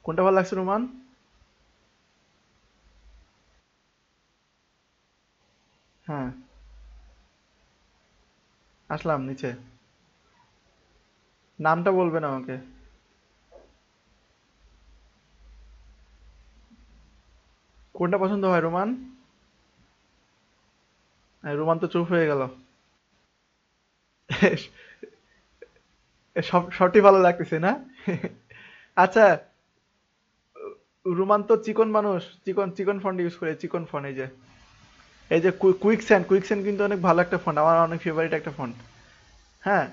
কোনটা ভালো লাগছে রোমান? হ্যাঁ, আসলাম নিচে। নামটা বলবেন আমাকে। কোনটা পছন্দ হয় রোমান? রোমান তো চুপ হয়ে গেল। সব সবটি ভালো লাগতেছে না? আচ্ছা, রোমান তো চিকন মানুষ, চিকন চিকন ফন্ট ইউজ করে, চিকন ফন্ট। এই যে কুইকস্যান্ড, কুইকস্যান্ড কিন্তু অনেক ভালো একটা ফন্ট, আমার অনেক ফেভারিট একটা ফন্ট। হ্যাঁ,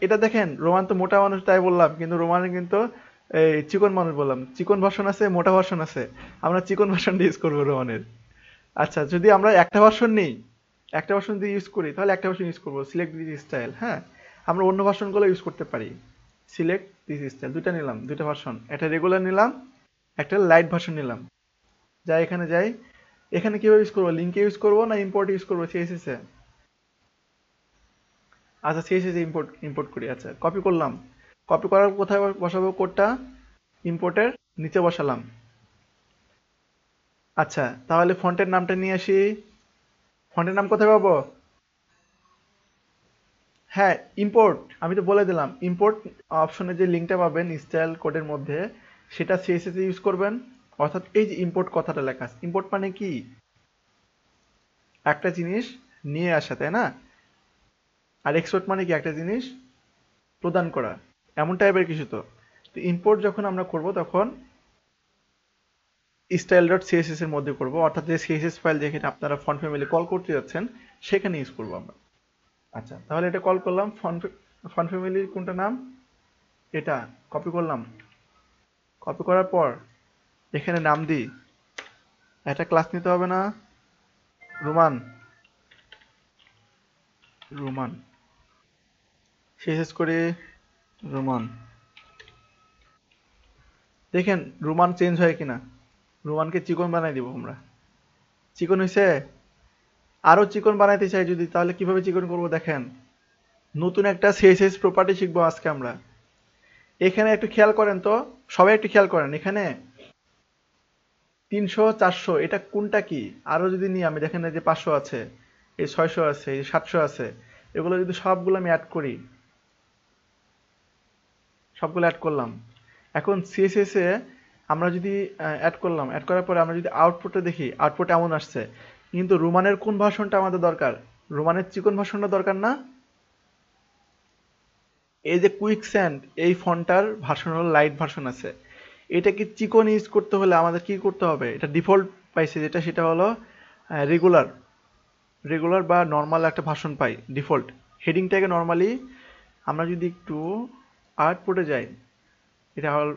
এটা দেখেন, রোমান তো মোটা মানুষ তাই বললাম, কিন্তু রোমানের কিন্তু এই চিকন মানুষ বললাম, চিকন ভার্সন আছে, মোটা ভার্সন আছে। আমরা চিকন ভার্সনটা ইউজ করবো রোমানের। আচ্ছা, যদি আমরা একটা ভার্সন নেই, একটা ভার্সন দিয়ে ইউজ করি, তাহলে একটা ভার্সন ইউজ করবো, সিলেক্ট দিস স্টাইল। হ্যাঁ, আমরা অন্য ভার্সনগুলো ইউজ করতে পারি। সিলেক্ট দিস স্টাইল, দুইটা নিলাম, দুইটা ভার্সন, একটা রেগুলার নিলাম, একটা লাইট ভার্সন নিলাম। যাই, এখানে যাই। এখানে কিভাবে ইউজ করবো, লিঙ্কে ইউজ করবো না ইম্পোর্ট ইউজ করবো, সিএসএস এ? আচ্ছা, সিএসএস এ ইম্পোর্ট ইম্পোর্ট করি। আচ্ছা, কপি করলাম। কপি করার কোথায় বসাবো কোডটা? ইম্পোর্টের নিচে বসালাম। আচ্ছা, তাহলে ফন্টের নামটা নিয়ে আসি। ফন্টের নাম কোথায় পাবো? হ্যাঁ, ইম্পোর্ট, আমি তো বলে দিলাম, ইম্পোর্ট অপশনে যে লিঙ্কটা পাবেন স্টাইল কোডের মধ্যে, সেটা সিএসএস এ ইউজ করবেন। অর্থাৎ এই যে ইম্পোর্ট কথাটা লেখা আছে, ইম্পোর্ট মানে কি? একটা জিনিস নিয়ে আসা, তাই না? আর এক্সপোর্ট মানে কি? একটা জিনিস প্রদান করা, এমন টাইপের কিছু। তো তো ইম্পোর্ট যখন আমরা করব, তখন স্টাইল ডট সিএসএস এর মধ্যে করব, অর্থাৎ যে সিএসএস ফাইল যেখানে আপনারা ফন্ট ফ্যামিলি কল করতে যাচ্ছেন, সেখানে ইউজ করব আমরা। আচ্ছা, তাহলে এটা কল করলাম। ফন্ট ফন্ট ফ্যামিলির কোনটা নাম? এটা কপি করলাম। কপি করার পর এখানে নাম দিই। একটা ক্লাস নিতে হবে না? রোমান, রোমান সিএসএস করে রোমান। দেখেন রোমান চেঞ্জ হয় কিনা। রোমানকে চিকন বানাই দিব আমরা। চিকন হয়েছে? আরো চিকন বানাইতে চাই যদি, তাহলে কিভাবে চিকন করব দেখেন। নতুন একটা সিএসএস প্রপার্টি শিখবো আজকে আমরা। এখানে একটু খেয়াল করেন তো, সবাই একটু খেয়াল করেন এখানে। 300, 400, এটা কোনটা কি? আরো যদি নিই আমি, দেখেন এই যে 500 আছে, এই 600 আছে, এই 700 আছে। এগুলো যদি সবগুলো আমি অ্যাড করি, সবগুলো অ্যাড করলাম। এখন সিএসএস এ আমরা যদি অ্যাড করলাম, অ্যাড করার পরে আমরা যদি আউটপুটে দেখি, আউটপুট এমন আসছে। কিন্তু রোমানের কোন ভার্সনটা আমাদের দরকার? রোমানের চিকন ভার্সনটা দরকার না? এই যে কুইকস্যান্ড, এই ফন্টটার ভার্সন হলো লাইট ভার্সন আছে। এটাকে চিকন ইউজ করতে হলে আমাদের কি করতে হবে? এটা ডিফল্ট পাইছে যেটা, সেটা হলো রেগুলার। রেগুলার বা নর্মাল একটা ভার্সন পাই ডিফল্ট। হেডিংটাকে নর্মালি আমরা যদি একটু আউটপুটে যাই, এটা হল,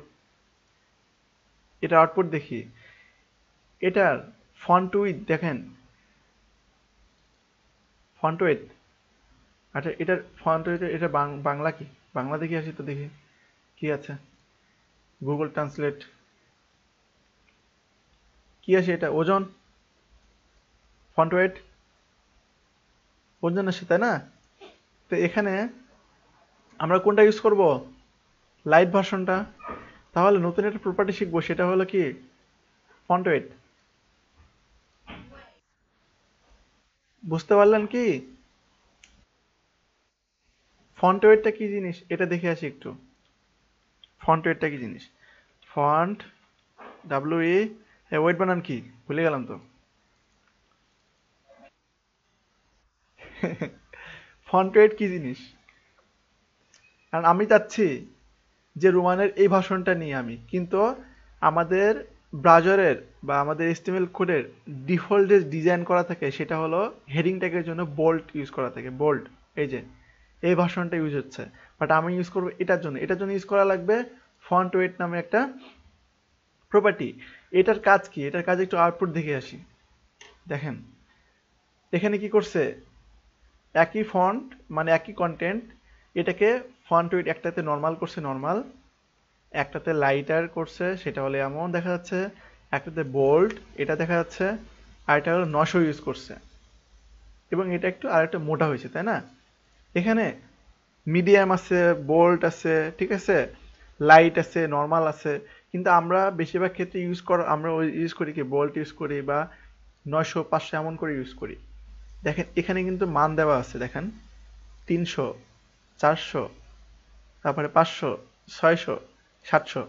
এটা আউটপুট দেখি। এটার ফন্ট উইথ দেখেন, ফন্ট উইথ। আচ্ছা, এটার ফন্ট উইথ, এটা বাংলা কি? বাংলা দেখি আসি তো, দেখি কি আছে। গুগল ট্রান্সলেট কি আছে? এটা ওজন, ফন্ট ওয়েট, ওজন আসে, তাই না? তো এখানে আমরা কোনটা ইউজ করব? লাইট ভার্সনটা। তাহলে নতুন একটা প্রপার্টি শিখবো, সেটা হলো কি? Font wait. বুঝতে পারলেন কি? ফন্ট ওয়েটটা কি জিনিস এটা দেখে আসি একটু। ফন্ট ওয়েটটা কি জিনিস? ফন্ট, ডাব্লিউ ই, ওয়েট বানান কি? ভুলে গেলাম তো। ফন্ট ওয়েট কি জিনিস? কারণ আমি চাচ্ছি যে রোমানের এই ভার্সনটা নিয়ে আমি, কিন্তু আমাদের ব্রাউজারের বা আমাদের এইচটিএমএল কোডের ডিফল্ট যে ডিজাইন করা থাকে, সেটা হলো হেডিং ট্যাগের জন্য বোল্ড ইউজ করা থাকে, বোল্ড। এই যে এই ভার্সনটা ইউজ হচ্ছে, বাট আমি ইউজ করবো এটার জন্য। এটার জন্য ইউজ করা লাগবে ফন্ট ওয়েট নামে একটা প্রপার্টি। এটার কাজ কি? এটার কাজ একটু আউটপুট দেখে আসি। দেখেন এখানে কি করছে, একই ফন্ট মানে একই কন্টেন্ট, এটাকে ফন্ট ওয়েট একটাতে নর্মাল করছে, নর্মাল, একটাতে লাইটার করছে, সেটা হলে এমন দেখা যাচ্ছে, একটাতে বোল্ড, এটা দেখা যাচ্ছে, আর এটা হলো 900 ইউজ করছে, এবং এটা একটু আর একটা মোটা হয়েছে, তাই না? এখানে মিডিয়াম আছে, বোল্ড আছে, ঠিক আছে, লাইট আছে, নর্মাল আছে। কিন্তু আমরা বেশিরভাগ ক্ষেত্রে আমরা ইউজ করি কি, বোল্ড ইউজ করি বা 900, 500 এমন করে ইউজ করি। দেখেন এখানে কিন্তু মান দেওয়া আছে, দেখেন 300, 400, তারপরে 500, 600, 700।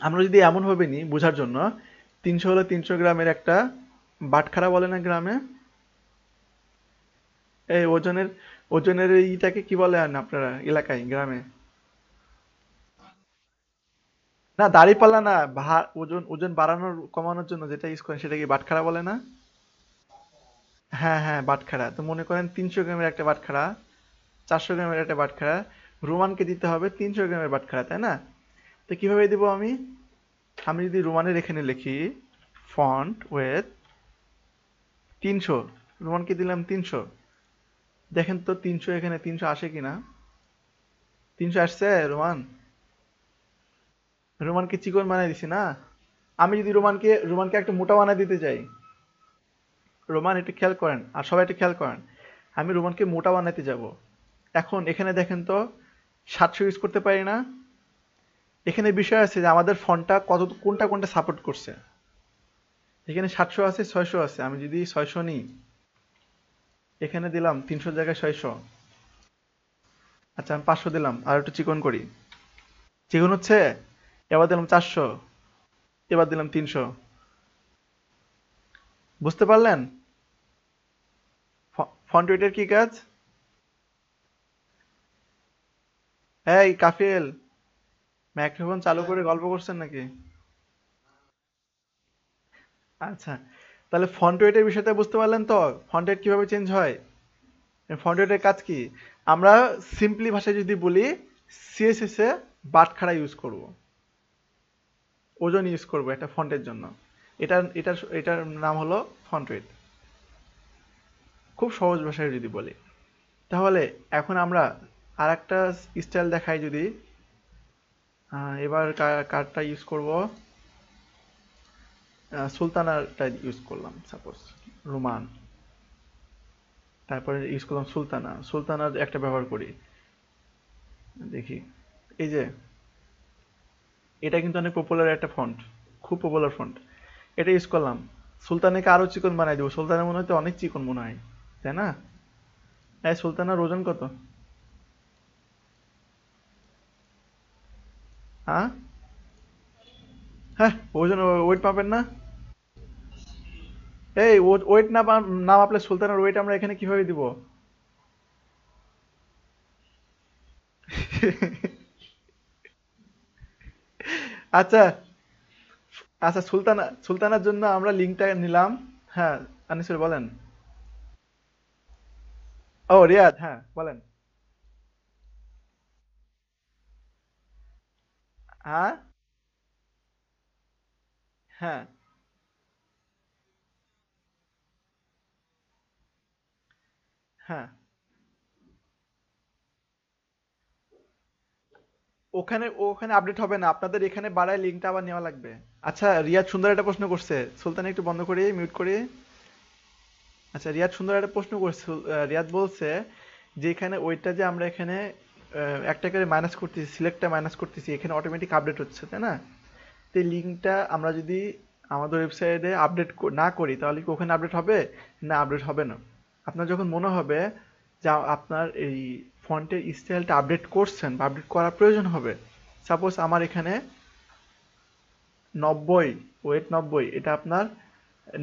আমরা যদি এমন ভাবে নিই বোঝার জন্য, 300 হলো 300 গ্রামের একটা বাটখারা বলে না গ্রামে? এই ওজনের, ওজনের এইটাকে কি বলে আপনারা এলাকায়, গ্রামে? না, দাঁড়িপাল্লা না, ওজন, ওজন বাড়ানোর কমানোর জন্য যেটা ইউজ করেন, সেটা কি বাটখারা বলে না? হ্যাঁ হ্যাঁ, বাটখারা। তো মনে করেন 300 গ্রামের একটা বাটখারা, 400 গ্রামের একটা বাটখারা, রোমানকে দিতে হবে 300 গ্রামের বাটখারা, তাই না? তো কিভাবে দিব আমি? আমি যদি রোমানের এখানে লিখি ফন্ট ওয়েট 300, রোমানকে দিলাম 300, দেখেন তো 300 এখানে 300 আসে কিনা। 300 আসছে রোমান? রোমানকে চিকন বানাই দিছি না? আমি যদি রোমানকে একটা মোটা বানাই দিতে চাই, রোমান একটু খেয়াল করেন আর সবাই একটু খেয়াল করেন, আমি রোমানকে মোটা বানাইতে যাব, এখন এখানে দেখেন তো 700 ইউজ করতে পারি না? এখানে বিষয় আছে যে আমাদের ফন্টটা কোনটা কোনটা সাপোর্ট করছে। এখানে 700 আছে, 600 আছে, আমি যদি 600 নিই, এখানে দিলাম 300 জায়গায় 600। আচ্ছা আমি 500 দিলাম, আর একটু চিকন করি, চিকন হচ্ছে। এবার দিলাম 400, এবার দিলাম 300। বুঝতে পারলেন ফন্ট ওয়েটের কি কাজ? এই কাফিল, মাইক্রোফোন চালু করে গল্প করছেন নাকি? আচ্ছা, তাহলে ফন্ট ওয়েটের বিষয়টা বুঝতে পারলেন তো, ফন্ট ওয়েট কিভাবে চেঞ্জ হয়। ফন্ট ওয়েটের কাজ কি? আমরা সিম্পলি ভাষায় যদি বলি, সিএসএস এ বাটখারা ইউজ করব, ওজন ইউজ করব একটা ফন্টের জন্য। এটার নাম হলো ফন্ট ওয়েট, খুব সহজ ভাষায় যদি বলি। তাহলে এখন আমরা আর একটা স্টাইল দেখাই যদি, এবার কারটা ইউজ করব, সুলতানাটা ইউজ করলাম সাপোজ, রোমান, তারপরে ইউজ করলাম সুলতানার একটা ব্যবহার করি, দেখি, এই যে এটা কিন্তু অনেক পপুলার একটা ফন্ট, খুব পপুলার ফন্ট, এটা ইউজ করলাম। সুলতানাকে আরো চিকন বানাই দেবো, সুলতানের মনে হয় তো অনেক চিকন মনে হয়, তাই না? এই সুলতানার ওজন কত? হ্যাঁ, হ্যাঁ, ওজন ওয়েট পাবেন না? এই ওয়েট না মাপলে সুলতানের ওয়েট আমরা এখানে কিভাবে দিব? আচ্ছা, আচ্ছা, সুলতানার জন্য আমরা লিঙ্কটা নিলাম। হ্যাঁ, আনিসুর বলেন। ও রিয়াদ, হ্যাঁ বলেন। হ্যাঁ, হ্যাঁ, হ্যাঁ, ওখানে ওখানে আপডেট হবে না, আপনাদের এখানে বাড়ায় লিঙ্কটা আবার নেওয়া লাগবে। আচ্ছা, রিয়াদ সুন্দর একটা প্রশ্ন করছে, সুলতান একটু বন্ধ করি, মিউট করি। আচ্ছা, রিয়াদ সুন্দর একটা প্রশ্ন করছে, রিয়াদ বলছে যে এখানে ওইটা যে আমরা এখানে একটা করে মাইনাস করতেছি, সিলেক্টটা মাইনাস করতেছি, এখানে অটোমেটিক আপডেট হচ্ছে, তাই না? তো এই লিঙ্কটা আমরা যদি আমাদের ওয়েবসাইটে আপডেট না করি, তাহলে কি ওখানে আপডেট হবে? না, আপডেট হবে না। আপনার যখন মনে হবে যে আপনার এই ফন্টের স্টাইলটা আপডেট করছেন বা আপডেট করার প্রয়োজন হবে, সাপোজ আমার এখানে 90, ওয়েট 90, এটা আপনার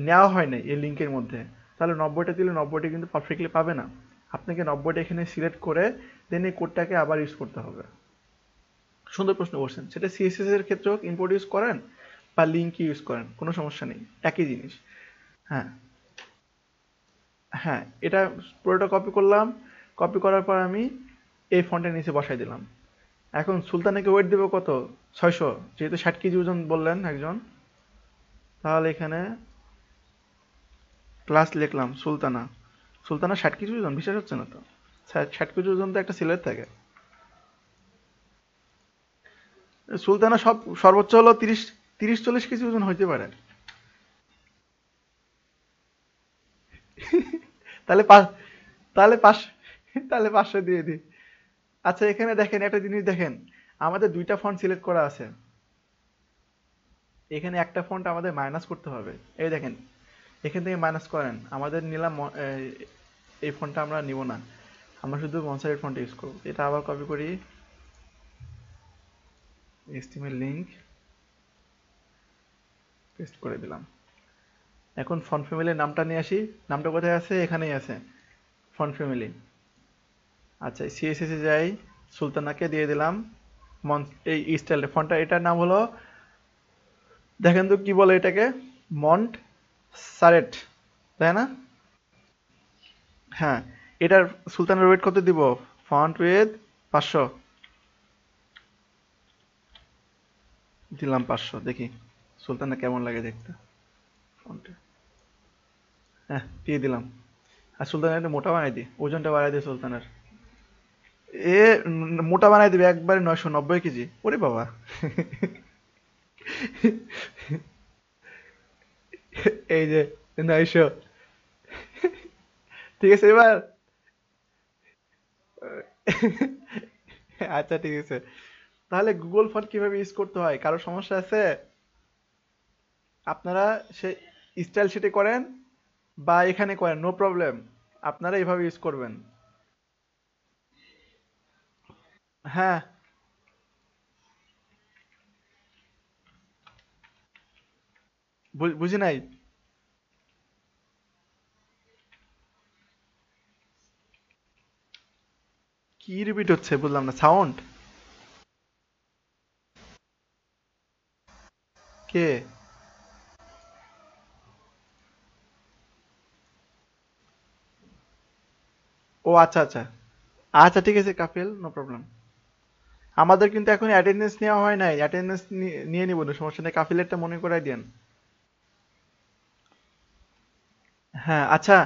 নেওয়া হয় নাই এই লিঙ্কের মধ্যে, তাহলে 90টা দিলে 90টা কিন্তু পারফেক্টলি পাবে না। আপনাকে 90টা এখানে সিলেক্ট করে দেন এই কোডটাকে আবার ইউজ করতে হবে। সুন্দর প্রশ্ন করছেন, সেটা সিএসএস এর ক্ষেত্রেও ইম্পোর্ট ইউজ করেন বা লিঙ্ক ইউজ করেন, কোনো সমস্যা নেই, একই জিনিস। হ্যাঁ, হ্যাঁ, এটা পুরোটা কপি করলাম, কপি করার পর আমি এই ফন্টের নিচে বসাই দিলাম। এখন সুলতানাকে ওয়েট দেবো কত? 600, যেহেতু 60 কেজি ওজন বললেন একজন, তাহলে এখানে ক্লাস লিখলাম সুলতানা। সুলতানা 60 কেজি ওজন, বিশ্বাস হচ্ছে না তো? 60 কেজি ওজন তো একটা সিলেট থাকে। সুলতানা সর্বোচ্চ হলো 30-40 কেজি ওজন হইতে পারে। তাহলে তাহলে 500 দিয়ে দিই। আচ্ছা, এখানে দেখেন একটা জিনিস দেখেন, আমাদের দুইটা ফন্ট সিলেক্ট করা আছে, এখানে একটা ফন্ট আমাদের মাইনাস করতে হবে। এই দেখেন, এখান থেকে মাইনাস করেন, আমাদের নিলাম এই ফন্টটা আমরা নিব না, আমরা শুধু মনসাইড ফন্ট ইউজ করব। এটা আবার কপি করি, এইচটিএমএল লিংক পেস্ট করে দিলাম। এখন ফন্ট ফ্যামিলির নামটা নিয়ে আসি, নামটা কোথায় আছে? এখানেই আছে, ফন্ট ফ্যামিলি। আচ্ছা, সিএসএস এ যাই, সুলতানাকে দিয়ে দিলাম মন, এই স্টাইল ফন্টটা, এটার নাম হলো, দেখেন তো কি বলে এটাকে, মন্ট সারেট, তাই না? হ্যাঁ, এটার সুলতানের ওয়েট কত দিব? ফন্ট উইথ 500 দিলাম। 500 দেখি সুলতানা কেমন লাগে দেখতে ফন্টে। হ্যাঁ, দিয়ে দিলাম। আর সুলতানের একটা মোটা বানাই দি, ওজনটা বাড়াই দিই সুলতানের। মোটা বানাই দিবে একবারে 990 কেজি, ওরে বাবা। এই যে 900। ঠিক আছে এবার। আচ্ছা ঠিক আছে। তাহলে গুগল ফন্ট কিভাবে ইউজ করতে হয়, কারো সমস্যা আছে? আপনারা সে স্টাইল শিটে করেন বা এখানে করেন, নো প্রবলেম। আপনারা এইভাবে ইউজ করবেন। হ্যাঁ। বুঝি নাই। কি রিপিট হচ্ছে বুঝলাম না, সাউন্ড? কে? ও আচ্ছা আচ্ছা। আচ্ছা ঠিক আছে কাপিল, নো প্রবলেম। আমাদের কিন্তু এখন অ্যাটেন্ডেন্স নেওয়া হয় নাই, অ্যাটেন্ডেন্স নিয়ে নিব না, সমস্যা নেই, কাপিলেরটা মনে করাই দেন। হ্যাঁ আচ্ছা।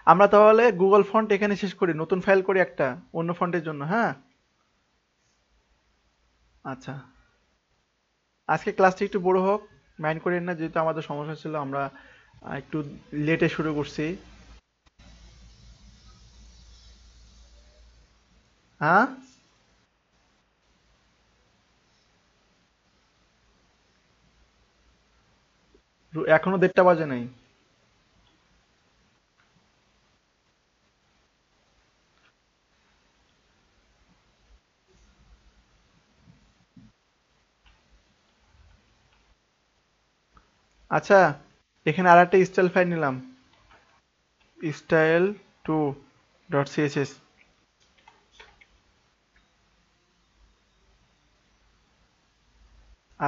আমরা তাহলে গুগল ফন্ট এখানে শেষ করি, নতুন ফাইল করি একটা অন্য ফন্টের জন্য, হ্যাঁ। আচ্ছা। আজকে ক্লাসটা একটু বড় হোক, মাইন্ড করেন না, যেহেতু আমাদের সমস্যা ছিল, আমরা একটু লেটে শুরু করছি। হ্যাঁ। এখনো 1:30 বাজে নাই। আচ্ছা, এখানে আর একটা স্টাইল ফাইল নিলাম, স্টাইল টু ডট সিএসএস।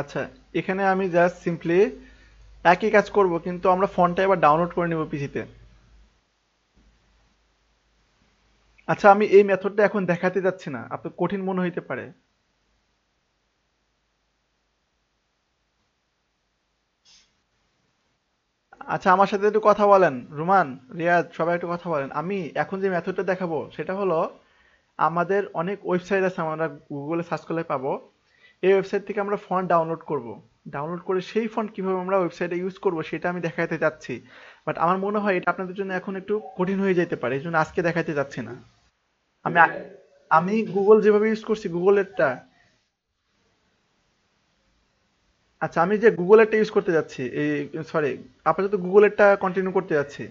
আচ্ছা, এখানে আমি জাস্ট সিম্পলি একই কাজ করব, কিন্তু আমরা ফন্টটা এবার ডাউনলোড করে নেব পিসিতে। আচ্ছা, আমি এই মেথডটা এখন দেখাতে যাচ্ছি না, আপনার কঠিন মনে হইতে পারে। আচ্ছা, আমার সাথে একটু কথা বলেন, রুমান, রিয়াদ, সবাই একটু কথা বলেন। আমি এখন যে মেথডটা দেখাবো সেটা হলো, আমাদের অনেক ওয়েবসাইট আছে, আমরা গুগলে সার্চ করলে পাবো। এই ওয়েবসাইট থেকে আমরা ফন্ট ডাউনলোড করব। ডাউনলোড করে সেই ফন্ট কিভাবে আমরা ওয়েবসাইটে ইউজ করব সেটা আমি দেখাতে যাচ্ছি। বাট আমার মনে হয় এটা আপনাদের জন্য এখন একটু কঠিন হয়ে যেতে পারে, এই জন্য আজকে দেখাতে যাচ্ছি না। আমি আমি গুগল যেভাবে ইউজ করছি গুগলেরটা। আচ্ছা, আমি যে গুগলেরটা ইউজ করতে যাচ্ছি, এই সরি, আপাতত গুগলেরটা কন্টিনিউ করতে যাচ্ছি।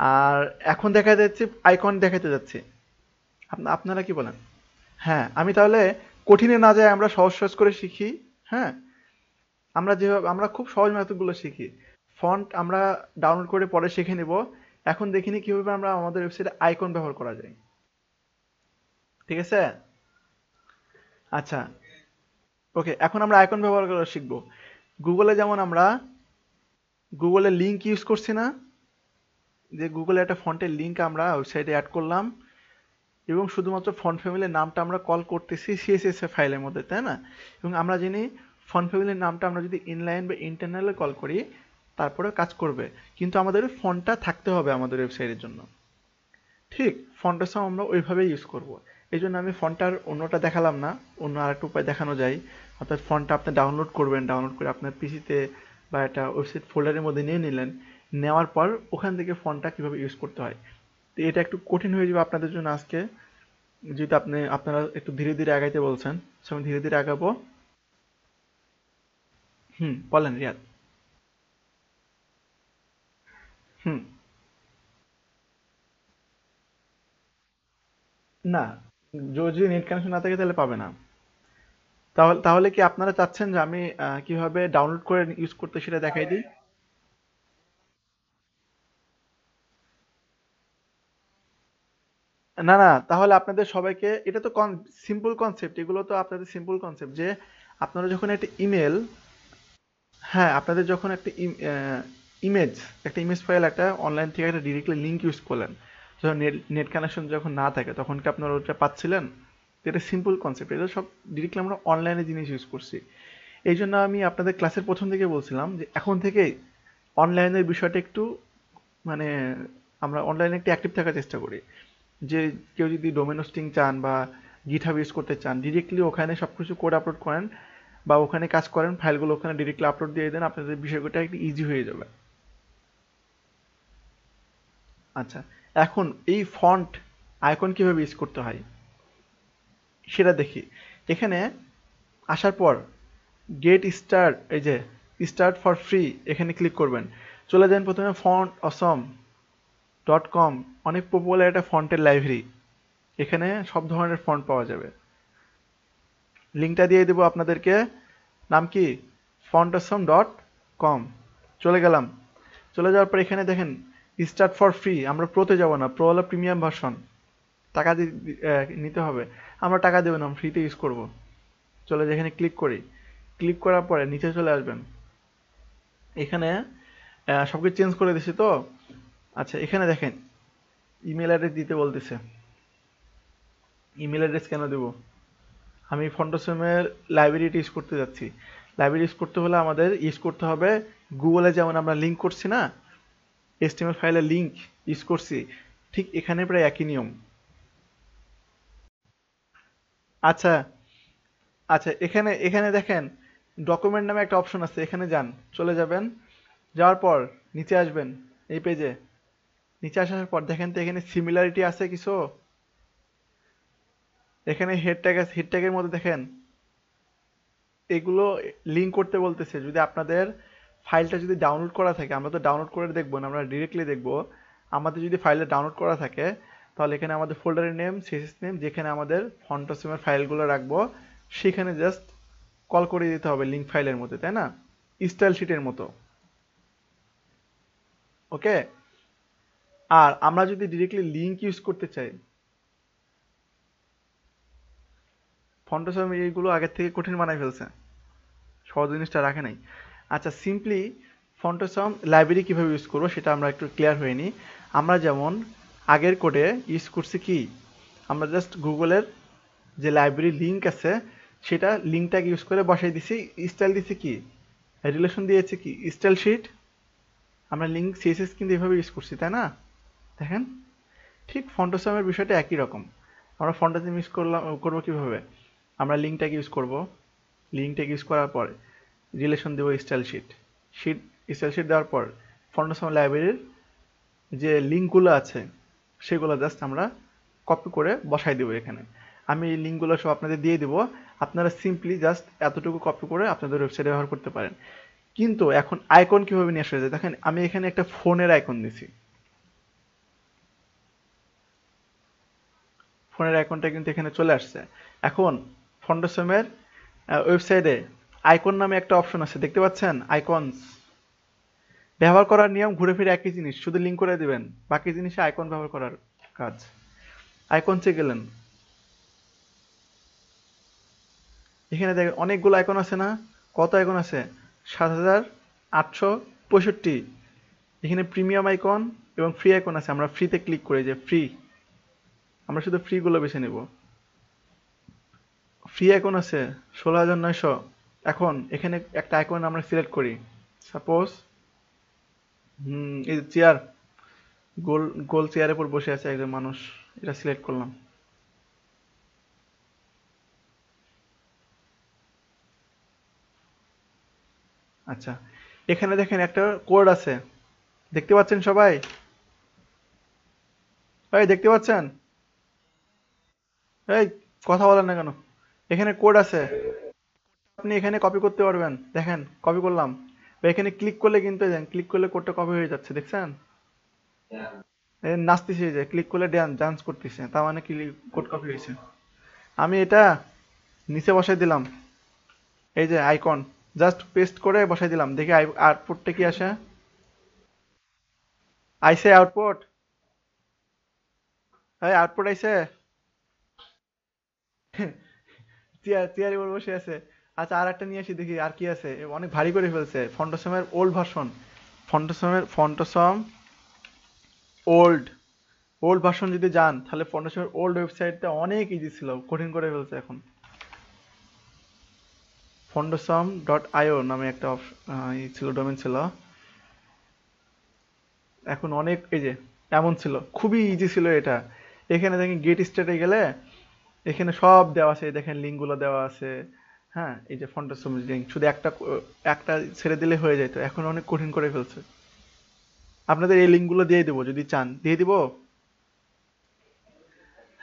আর এখন দেখা যাচ্ছে আইকন দেখাতে যাচ্ছে। আপনারা কি বলেন? হ্যাঁ, আমি তাহলে কঠিনে না যায় আমরা সহজ সহজ করে শিখি। হ্যাঁ, আমরা খুব সহজ মেথডগুলো শিখি। ফন্ট আমরা ডাউনলোড করে পরে শিখে নিব। এখন দেখিনি কিভাবে আমরা আমাদের ওয়েবসাইটে আইকন ব্যবহার করা যায়। ঠিক আছে? আচ্ছা, ওকে, এখন আমরা আইকন ব্যবহার করা শিখবো। গুগলে যেমন আমরা গুগলে লিংক ইউজ করছি না, যে গুগলে একটা ফন্টের লিংক আমরা ওয়েবসাইটে অ্যাড করলাম, এবং শুধুমাত্র ফন্ট ফ্যামিলির নামটা আমরা কল করতেছি সিএসএস ফাইলের মধ্যে, তাই না? এবং আমরা জানি ফন্ট ফ্যামিলির নামটা আমরা যদি ইনলাইন বা ইন্টারনালে কল করি তারপরে কাজ করবে, কিন্তু আমাদের ফন্টটা থাকতে হবে আমাদের ওয়েবসাইটের জন্য। ঠিক, ফন্টের সময় আমরা ওইভাবেই ইউজ করব। এই জন্য আমি ফন্টটার অন্যটা দেখালাম না, অন্য আরেকটা উপায় দেখানো যায়। অর্থাৎ ফন্টটা আপনি ডাউনলোড করবেন, ডাউনলোড করে আপনার পিসিতে বা একটা ওয়েবসাইট ফোল্ডারের মধ্যে নিয়ে নিলেন। নেওয়ার পর ওখান থেকে ফন্টটা কিভাবে ইউজ করতে হয়। তো এটা একটু কঠিন হয়ে যাবে আপনাদের জন্য আজকে, যেহেতু আপনারা একটু ধীরে ধীরে আগাইতে বলছেন, সো আমি ধীরে ধীরে আগাবো। হুম, বলেন রিয়াদ। হুম। না, যদি নেট কানেকশন না থাকে তাহলে পাবে না। তাহলে তাহলে কি আপনারা চাচ্ছেন যে আমি কিভাবে ডাউনলোড করে ইউজ করতে সেটা দেখাই দিই? না না, তাহলে আপনাদের সবাইকে, এটা তো সিম্পল কনসেপ্ট, এগুলো তো আপনাদের সিম্পল কনসেপ্ট, যে আপনারা যখন একটা ইমেল, হ্যাঁ, আপনাদের যখন একটা ইমেজ, একটা ইমেজ ফাইল একটা অনলাইন থেকে একটা ডিরেক্টলি লিংক ইউজ করলেন, তো যখন নেট কানেকশন যখন না থাকে তখন কি আপনারা ওটা পাচ্ছিলেন? এটা সিম্পল কনসেপ্ট, এটা সব ডিরেক্টলি আমরা অনলাইনে জিনিস ইউজ করছি। এই জন্য আমি আপনাদের ক্লাসের প্রথম থেকে বলছিলাম যে এখন থেকেই অনলাইনের বিষয়টা একটু মানে আমরা অনলাইনে একটু অ্যাক্টিভ থাকার চেষ্টা করি। যে কেউ যদি ডোমেন হোস্টিং চান বা গিটহাব ইউজ করতে চান, ডিরেক্টলি ওখানে সবকিছু কোড আপলোড করেন বা ওখানে কাজ করেন, ফাইলগুলো ওখানে ডিরেক্টলি আপলোড দিয়ে দেন, আপনাদের বিষয়টা একটু ইজি হয়ে যাবে। আচ্ছা, এখন এই ফন্ট আইকন কিভাবে ইউজ করতে হয় সেটা দেখি। এখানে আসার পর গেট স্টার্ট, এই যে স্টার্ট ফর ফ্রি, এখানে ক্লিক করবেন। চলে যান প্রথমে font.awesome.com, অনেক পপুলার একটা ফন্টের লাইব্রেরি। এখানে সব ধরনের ফন্ট পাওয়া যাবে। লিঙ্কটা দিয়ে দেবো আপনাদেরকে। নাম কি? font.awesome.com। চলে গেলাম। চলে যাওয়ার পর এখানে দেখেন স্টার্ট ফর ফ্রি, আমরা প্রোতে যাব না, প্রো হলো প্রিমিয়াম ভার্সন, টাকা নিতে হবে। আমরা টাকা দেবো না, ফ্রিতে ইউজ করব। চলে যেখানে ক্লিক করি, ক্লিক করার পরে নিচে চলে আসবেন। এখানে সবকিছু চেঞ্জ করে দিছি তো। আচ্ছা, এখানে দেখেন ইমেল অ্যাড্রেস দিতে বলতেছে। ইমেল অ্যাড্রেস কেন দেব? আমি ফন্টসমের লাইব্রেরিটা ইউজ করতে যাচ্ছি। লাইব্রেরি ইউজ করতে হলে আমাদের ইউজ করতে হবে গুগলে যেমন আমরা লিঙ্ক করছি না, HTML ফাইলের লিঙ্ক ইউজ করছি, ঠিক এখানে প্রায় একই নিয়ম। আচ্ছা আচ্ছা, এখানে এখানে দেখেন ডকুমেন্ট নামে একটা অপশন আছে, এখানে যান, চলে যাবেন। যাওয়ার পর নিচে আসবেন এই পেজে। নিচে আসার পর দেখেন তো এখানে সিমিলারিটি আছে কিছু। এখানে হেড ট্যাগ আছে, হেড ট্যাগের মধ্যে দেখেন এগুলো লিঙ্ক করতে বলতেছে। যদি আপনাদের ফাইলটা যদি ডাউনলোড করা থাকে, আমরা তো ডাউনলোড করে দেখবো না, আমরা ডিরেক্টলি দেখবো। আমাদের যদি ফাইলটা ডাউনলোড করা থাকে তাহলে এখানে আমাদের ফোল্ডারের নেম, সিএসএস নেম, যেখানে আমাদের ফন্টসমের ফাইলগুলো রাখবো সেখানে জাস্ট কল করে দিতে হবে লিঙ্ক ফাইলের মধ্যে, তাই না? স্টাইল শিটের মতো। ওকে। আর আমরা যদি ডিরেক্টলি লিঙ্ক ইউজ করতে চাই, ফন্টসম এইগুলো আগের থেকে কঠিন বানাই ফেলছে, সহজ জিনিসটা রাখে নাই। আচ্ছা, সিম্পলি ফন্টসম লাইব্রেরি কিভাবে ইউজ করবো সেটা আমরা একটু ক্লিয়ার হয়ে নিই। আমরা যেমন আগের কোডে ইউজ করছি কি, আমরা জাস্ট গুগলের যে লাইব্রেরি লিঙ্ক আছে সেটা লিঙ্কটাকে ইউজ করে বসাই দিছি, স্টাইল দিছি কি, রিলেশন দিয়েছে কি, স্টাইল শিট। আমরা লিঙ্ক সিএসএস কিন্তু এভাবে ইউজ করছি, তাই না? দেখেন ঠিক ফন্টসমের বিষয়টা একই রকম। আমরা ফন্টসম ইউজ করবো কিভাবে, আমরা লিঙ্কটাকে ইউজ করব। লিঙ্কটাকে ইউজ করার পর রিলেশন দেবো স্টাইল শিট। স্টাইল শিট দেওয়ার পর ফন্টসম লাইব্রেরির যে লিঙ্কগুলো আছে সেগুলো জাস্ট আমরা কপি করে বসাই দেবো এখানে। আমি এই লিঙ্কগুলো সব আপনাদের দিয়ে দেবো, আপনারা সিম্পলি জাস্ট এতটুকু কপি করে আপনাদের ওয়েবসাইটে ব্যবহার করতে পারেন। কিন্তু এখন আইকন কিভাবে নিয়ে আসা যায় দেখেন, আমি এখানে একটা ফোনের আইকন দিছি। ফোনের আইকনটা কিন্তু এখানে চলে আসছে। এখন ফন্টসমের ওয়েবসাইটে আইকন নামে একটা অপশন আছে, দেখতে পাচ্ছেন? আইকনস। ব্যবহার করার নিয়ম ঘুরে ফিরে একই জিনিস, শুধু লিঙ্ক করে দিবেন, বাকি জিনিসে আইকন ব্যবহার করার কাজ। আইকনসে গেলেন, এখানে দেখেন অনেকগুলো আইকন আছে না? কত আইকন আছে? ৭,৮৬৫। এখানে প্রিমিয়াম আইকন এবং ফ্রি আইকন আছে, আমরা ফ্রিতে ক্লিক করি, যে ফ্রি, আমরা শুধু ফ্রি গুলো বেছে নেব। ফ্রি আইকন আছে ১৬,৯০০। এখন এখানে একটা আইকন আমরা সিলেক্ট করি, সাপোজ এই চেয়ার, গোল গোল চেয়ারের উপর বসে আছে একজন মানুষ, এটা সিলেক্ট করলাম। আচ্ছা, এখানে দেখেন একটা কোড আছে, দেখতে পাচ্ছেন সবাই? এই দেখতে পাচ্ছেন? এই কথা বলেন না কেন? এখানে কোড আছে, আপনি এখানে কপি করতে পারবেন। দেখেন কপি করলাম, বা এখানে ক্লিক করলে কিন্তু ক্লিক করলে কোডটা কপি হয়ে যাচ্ছে, দেখছেন? নাচতেছে, যে ক্লিক করলে ডান্স করতেছে, তার মানে কি কোড কপি হয়েছে। আমি এটা নিচে বসাই দিলাম, এই যে আইকন, জাস্ট পেস্ট করে বসাই দিলাম, দেখি আউটপুটটা কি আসে। আইসে আউটপুট, এই আউটপুট আইসে। চেয়ারের উপর বসে আছে। আচ্ছা, আর একটা নিয়ে আসি দেখি আর কি আছে। অনেক ভারী করে ফেলছে, ফন্টসমের ওল্ড ভার্সন। ফন্টসম ওল্ড ভার্সন যদি যান তাহলে ফন্ডাসমের ওল্ড ওয়েবসাইটটা অনেক ইজি ছিল, কঠিন করে ফেলছে এখন। fondosum.io নামে একটা ছিল, ডোমেন ছিল, এখন অনেক এই যে এমন ছিল, খুবই ইজি ছিল এটা। এখানে দেখেন গেট স্টার্টে গেলে এখানে সব দেওয়া আছে, দেখেন লিঙ্ক গুলো দেওয়া আছে। হ্যাঁ, এই যে ফন্টাসম লিঙ্ক শুধু একটা একটা ছেড়ে দিলে হয়ে যেত, এখন অনেক কঠিন করে ফেলছে। আপনাদের এই লিঙ্ক গুলো দিয়ে দিব, যদি চান দিয়ে দিব।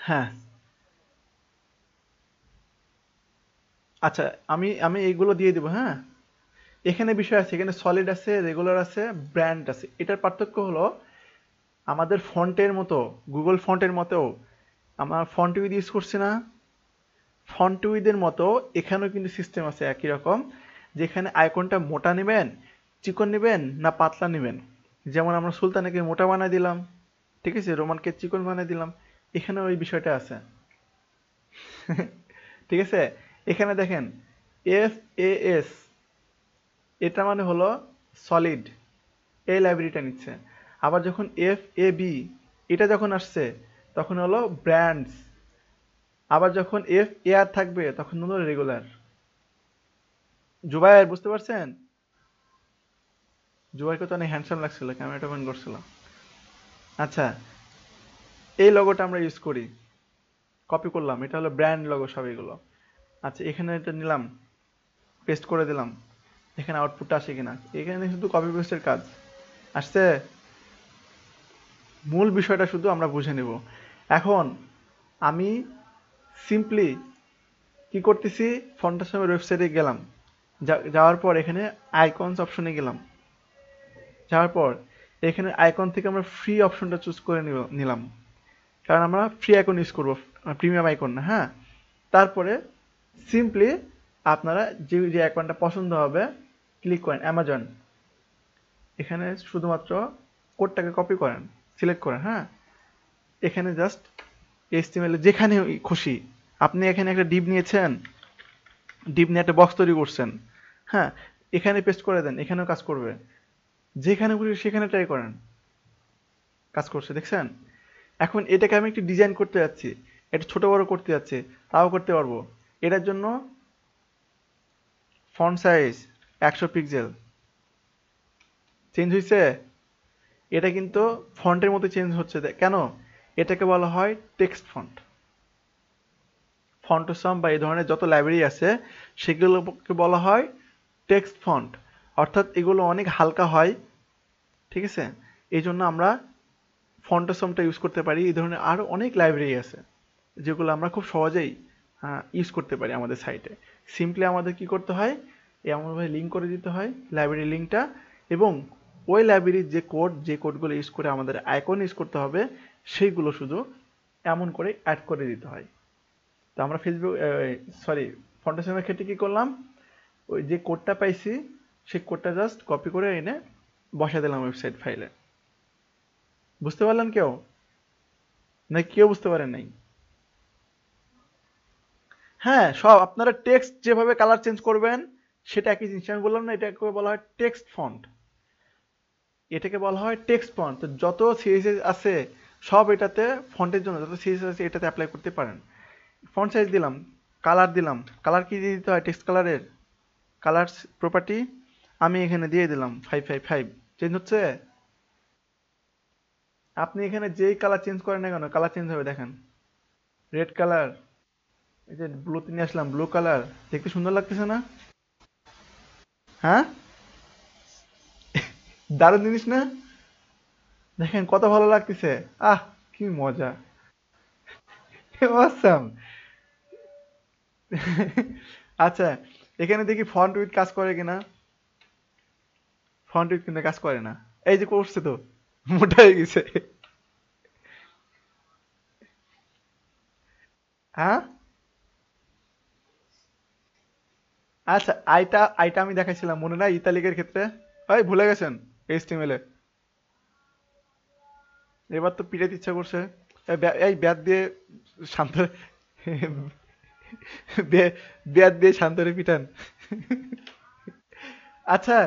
হ্যাঁ, আচ্ছা, আমি আমি এইগুলো দিয়ে দিব। হ্যাঁ, এখানে বিষয় আছে, এখানে সলিড আছে, রেগুলার আছে, ব্র্যান্ড আছে। এটার পার্থক্য হলো আমাদের ফন্টের মতো, গুগল ফন্টের মতো আমার ফন্ট উইথ ইউজ করছি না, ফন্ট উইথের মতো এখানেও কিন্তু সিস্টেম আছে একই রকম, যেখানে আইকনটা মোটা নেবেন, চিকন নেবেন না পাতলা নেবেন। যেমন আমরা সুলতানাকে মোটা বানাই দিলাম, ঠিক আছে, রোমানকে চিকন বানাই দিলাম, এখানে ওই বিষয়টা আছে। ঠিক আছে, এখানে দেখেন এফ এ এস, এটা মানে হলো সলিড, এই লাইব্রেরিটা নিচ্ছে। আবার যখন এফ এ বি, এটা যখন আসছে তখন হলো ব্র্যান্ডস। আবার যখন এফ এ আর থাকবে তখন হলো রেগুলার। জুবাইর বুঝতে পারছেন? জুবাইরকে তো অনেক হ্যান্ডসাম লাগছিল, ক্যামেরাটা অন করছিল। আচ্ছা, এই লোগোটা আমরা ইউজ করি, কপি করলাম, এটা হলো ব্র্যান্ড লোগো সব এগুলো। আচ্ছা, এখানে এটা নিলাম, পেস্ট করে দিলাম, এখানে আউটপুটটা আসে কিনা, এখানে শুধু কপি পেস্টের কাজ আসছে। মূল বিষয়টা শুধু আমরা বুঝে নেব। এখন আমি সিম্পলি কি করতেছি, ফন্টাসমের ওয়েবসাইটে গেলাম, যাওয়ার পর এখানে আইকনস অপশনে গেলাম, যাওয়ার পর এখানে আইকন থেকে আমরা ফ্রি অপশনটা চুজ করে নিলাম, কারণ আমরা ফ্রি আইকন ইউজ করবো, প্রিমিয়াম আইকন না। হ্যাঁ, তারপরে সিম্পলি আপনারা যে যে আইকনটা পছন্দ হবে ক্লিক করেন, অ্যামাজন, এখানে শুধুমাত্র কোডটাকে কপি করেন, সিলেক্ট করেন। হ্যাঁ, এখানে জাস্ট এইচটিএমএল যেখানে খুশি, আপনি এখানে একটা ডিপ নিয়েছেন, ডিপ নিয়ে একটা বক্স তৈরি করছেন, হ্যাঁ, এখানে পেস্ট করে দেন, এখানেও কাজ করবে। যেখানে খুশি সেখানে ট্রাই করেন, কাজ করছে, দেখছেন? এখন এটাকে আমি একটু ডিজাইন করতে যাচ্ছি, একটু ছোট বড় করতে যাচ্ছি, তাও করতে পারবো। এটার জন্য ফন্ট সাইজ 100 পিক্সেল চেঞ্জ হয়েছে। এটা কিন্তু ফন্টের মতো চেঞ্জ হচ্ছে, কেন? এটাকে বলা হয় টেক্সট ফন্ট। ফন্টোসাম বা এই ধরনের যত লাইব্রেরি আছে সেগুলোকে বলা হয় টেক্সট ফন্ট, অর্থাৎ এগুলো অনেক হালকা হয়। ঠিক আছে, এই জন্য আমরা ফন্টোসামটা ইউজ করতে পারি। এই ধরনের আরো অনেক লাইব্রেরি আছে যেগুলো আমরা খুব সহজেই ইউজ করতে পারি আমাদের সাইটে। সিম্পলি আমাদের কি করতে হয়, এমনভাবে লিঙ্ক করে দিতে হয় লাইব্রেরি লিঙ্কটা, এবং ওই লাইব্রেরির যে কোডগুলো ইউজ করে আমাদের আইকন ইউজ করতে হবে সেইগুলো শুধু এমন করে অ্যাড করে দিতে হয়। তো আমরা ফেসবুক, সরি, ফন্টেশনের ক্ষেত্রে কি করলাম, ওই যে কোডটা পাইছি সেই কোডটা জাস্ট কপি করে এনে বসা দিলাম ওয়েবসাইট ফাইলে। বুঝতে পারলেন কেউ, নাকি কেউ বুঝতে পারেন নাই? হ্যাঁ, সব আপনারা টেক্সট যেভাবে কালার চেঞ্জ করবেন সেটা একই জিনিস। আমি বললাম না, এটাকে বলা হয় টেক্সট ফন্ট, এটাকে বলা হয় টেক্সট ফন্ট। তো যত সিএসএস আছে সব এটাতে, ফন্টের জন্য যত সিএসএস আছে এটাতে অ্যাপ্লাই করতে পারেন। ফন্ট সাইজ দিলাম, কালার দিলাম, কালার কি দিয়ে দিতে হয় টেক্সট কালারের, কালার প্রপার্টি আমি এখানে দিয়ে দিলাম 555, চেঞ্জ হচ্ছে। আপনি এখানে যেই কালার চেঞ্জ করেন না কেন কালার চেঞ্জ হবে, দেখেন রেড কালার, এই যে ব্লুতে নিয়ে আসলাম, ব্লু কালার, দেখতে সুন্দর লাগতেছে না? হ্যাঁ, দারুণ জিনিস না? দেখেন কত ভালো লাগতেছে, আহ কি মজা, অসাম। আচ্ছা, এখানে দেখি ফন্ট উইথ কাজ করে কিনা, ফন্ট উইথ কিন্তু কাজ করে না। এই যে করছে তো, মোটা হয়ে গেছে। হ্যাঁ, আচ্ছা, আইটা আইটা আমি দেখাইছিলাম মনে নাই ইতালিকের ক্ষেত্রে, ভাই ভুলে গেছেন এইচটিএমএল এ? এবার তো পিটাইতে ইচ্ছা করছে। এই ব্যাট দিয়ে শান্ত, ব্যাট দিয়ে শান্তরে পিটান। আচ্ছা,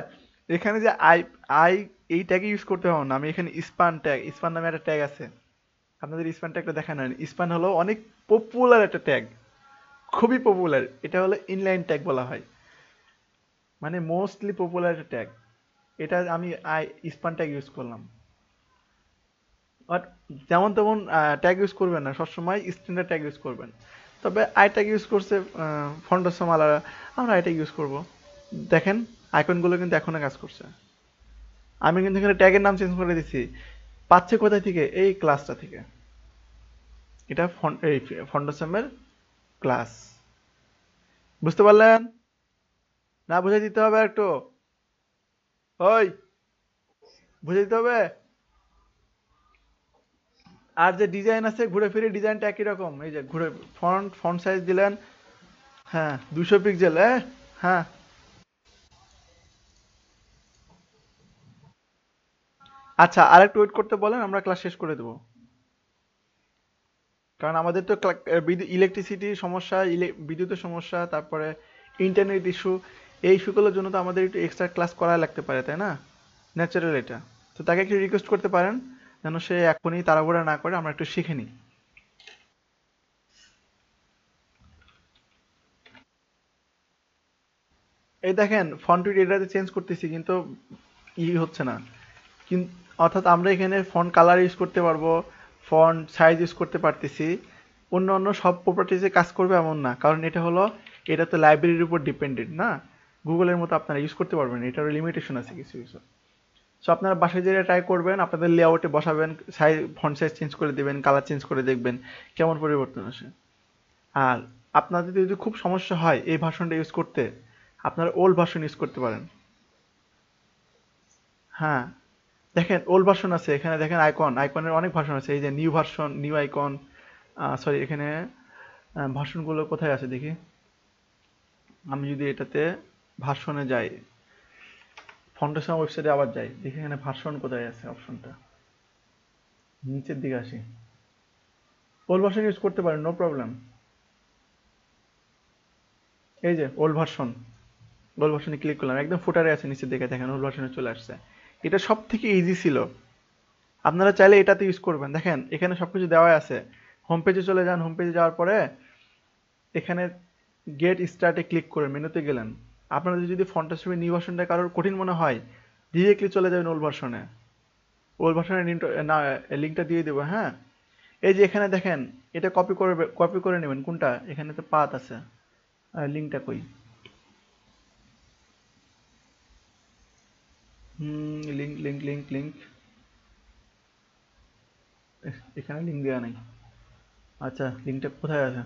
এখানে যে আই আই এই ট্যাগ ইউজ করতে হবে না, আমি এখানে স্পান ট্যাগ, স্পান নামে একটা ট্যাগ আছে, আপনাদের স্প্যান ট্যাগটা দেখা নেন। স্প্যান হলো অনেক পপুলার একটা ট্যাগ, খুবই পপুলার। এটা হলো ইনলাইন ট্যাগ বলা হয়, মানে মোস্টলি পপুলার একটা ট্যাগ। এটা আমি স্প্যান ট্যাগ ইউজ করলাম। বাট যেমন তেমন ট্যাগ ইউজ করবেন না, সবসময় স্ট্যান্ডার্ড ট্যাগ ইউজ করবেন। তবে আই ট্যাগ ইউজ করছে ফন্ডসম আলারা, আমরা আই ট্যাগ ইউজ করবো। দেখেন আইকনগুলো কিন্তু এখনো কাজ করছে। আমি কিন্তু এখানে ট্যাগের নাম চেঞ্জ করে দিচ্ছি। পাচ্ছে কোথায় থেকে? এই ক্লাসটা থেকে। এটা এই ফন্ডসমের ক্লাস। বুঝতে পারলেন? না বুঝে দিতে হবে একটু? ওই, বুঝে দিতে হবে। আর যে ডিজাইন আছে ঘুরে ফিরে ডিজাইনটা একই রকম। এই যে ঘুরে ফন্ট সাইজ দিলেন, হ্যাঁ 200 পিক্সেল। হ্যাঁ, আচ্ছা আরেকটু ওয়েট করতে বলেন, আমরা ক্লাস শেষ করে দেবো। কারণ আমাদের তো ইলেকট্রিসিটির সমস্যা, বিদ্যুতের সমস্যা, তারপরে ইন্টারনেট ইস্যু, এই ইস্যুগুলোর জন্য তো আমাদের একটু এক্সট্রা ক্লাস করা লাগতে পারে, তাই না? ন্যাচারাল এটা। তো তাকে একটু রিকোয়েস্ট করতে পারেন যেন সে এখনই তাড়াহুড়া না করে আমরা একটু শিখে নিই। এই দেখেন ফন্ট এটাতে চেঞ্জ করতেছি কিন্তু হচ্ছে না। কিন্তু অর্থাৎ আমরা এখানে ফন্ট কালার ইউজ করতে পারবো, ফন্ট সাইজ ইউজ করতে পারতেছি। অন্য অন্য সব প্রপার্টিজে কাজ করবে এমন না, কারণ এটা তো লাইব্রেরির উপর ডিপেন্ডেন্ট না। গুগলের মতো আপনারা ইউজ করতে পারবেন, এটারও লিমিটেশন আছে কিছু কিছু। সো আপনারা বাসায় যেটা ট্রাই করবেন, আপনাদের লেআউটে বসাবেন, ফন্ট সাইজ চেঞ্জ করে দিবেন, কালার চেঞ্জ করে দেখবেন কেমন পরিবর্তন আসে। আর আপনাদের যদি খুব সমস্যা হয় এই ভার্সনটা ইউজ করতে, আপনারা ওল্ড ভার্সন ইউজ করতে পারেন। হ্যাঁ, দেখেন ওল্ড ভার্সন আছে এখানে, দেখেন আইকনের অনেক ভার্সন আছে। এই যে new version, new icon, sorry এখানে ভার্সনগুলো কোথায় আছে দেখি। আমি যদি এটাতে ভার্সনে যাই, ফাউন্ডেশন ওয়েবসাইটে আবার যাই, দেখি এখানে ভার্সন কোথায় আছে অপশনটা। নিচের দিকে আসি, ওল্ড ভার্সন ইউজ করতে পারেন, নো প্রবলেম। এই যে ওল্ড ভার্সন, ওল্ড ভার্সনে ক্লিক করলাম, একদম ফুটারে আছে নিচের দিকে, দেখেন ওল্ড ভার্সনে চলে আসছে। এটা সব থেকে ইজি ছিল, আপনারা চাইলে এটাতে ইউজ করবেন। দেখেন এখানে সবকিছু দেওয়া আছে। হোম পেজে চলে যান, হোম পেজে যাওয়ার পরে এখানে গেট স্টার্টে ক্লিক করে মেনুতে গেলেন। আপনাদের যদি ফন্টাস্টিপের নিউ ভার্সনটা কারোর কঠিন মনে হয়, ডিরেক্টলি চলে যাবেন ওল্ড ভার্সনে। ওল্ড ভার্সনের লিঙ্কটা দিয়ে দেবো, হ্যাঁ। এই যে এখানে দেখেন, এটা কপি করে নেবেন। কোনটা? এখানে তো পাথ আছে, লিঙ্কটা কই? লিঙ্ক লিঙ্ক লিঙ্ক লিঙ্ক, এখানে লিঙ্ক দেওয়া নেই। আচ্ছা লিঙ্কটা কোথায় আছে?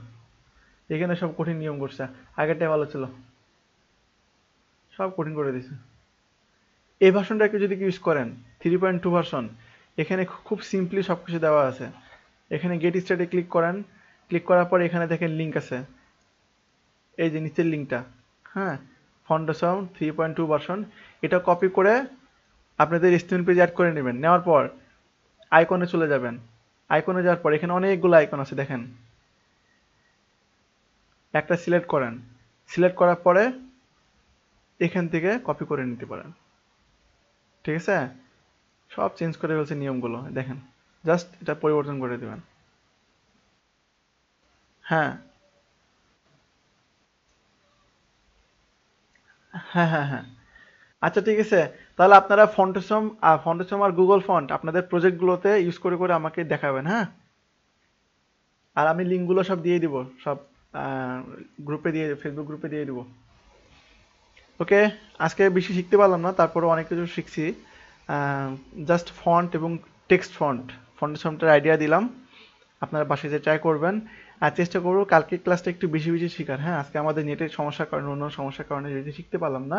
এখানে সব কঠিন নিয়ম করছে, আগেরটাই ভালো ছিল, সব কঠিন করে দিছে। এই ভার্সনটাকে যদি ইউজ করেন, 3.2 ভার্সন, এখানে খুব সিম্পলি সব কিছু দেওয়া আছে। এখানে গেট স্টার্টে ক্লিক করেন, ক্লিক করার পর এখানে দেখেন লিঙ্ক আছে, এই যে নিচের লিঙ্কটা, হ্যাঁ, ফাউন্ডেশন 3.2 ভার্সন। এটা কপি করে আপনাদের স্টুডেন্ট পেজে অ্যাড করে নেবেন। নেওয়ার পর আইকনে চলে যাবেন। আইকনে যাওয়ার পর এখানে অনেকগুলো আইকন আছে, দেখেন একটা সিলেক্ট করেন। সিলেক্ট করার পরে এখান থেকে কপি করে নিতে পারেন, ঠিক আছে? সব চেঞ্জ করে ফেলছে নিয়মগুলো, দেখেন জাস্ট এটা পরিবর্তন করে দেবেন। হ্যাঁ হ্যাঁ হ্যাঁ হ্যাঁ, আচ্ছা ঠিক আছে। তাহলে আপনারা ফন্টেসম আর গুগল ফন্ট আপনাদের প্রজেক্টগুলোতে ইউজ করে করে আমাকে দেখাবেন, হ্যাঁ। আর আমি লিঙ্কগুলো সব দিয়ে দিব, সব গ্রুপে দিয়ে, ফেসবুক গ্রুপে দিয়ে দিব। ওকে, আজকে বেশি শিখতে পারলাম না, তারপরে অনেক কিছু শিখছি। জাস্ট ফন্ট এবং টেক্সট ফন্টেশনটার আইডিয়া দিলাম। আপনারা বাসায় যে ট্রাই করবেন। আর চেষ্টা করবো কালকে ক্লাসটা একটু বেশি বেশি শেখার, হ্যাঁ। আজকে আমাদের নেটের সমস্যার কারণে, অন্য সমস্যার কারণে যদি শিখতে পারলাম না,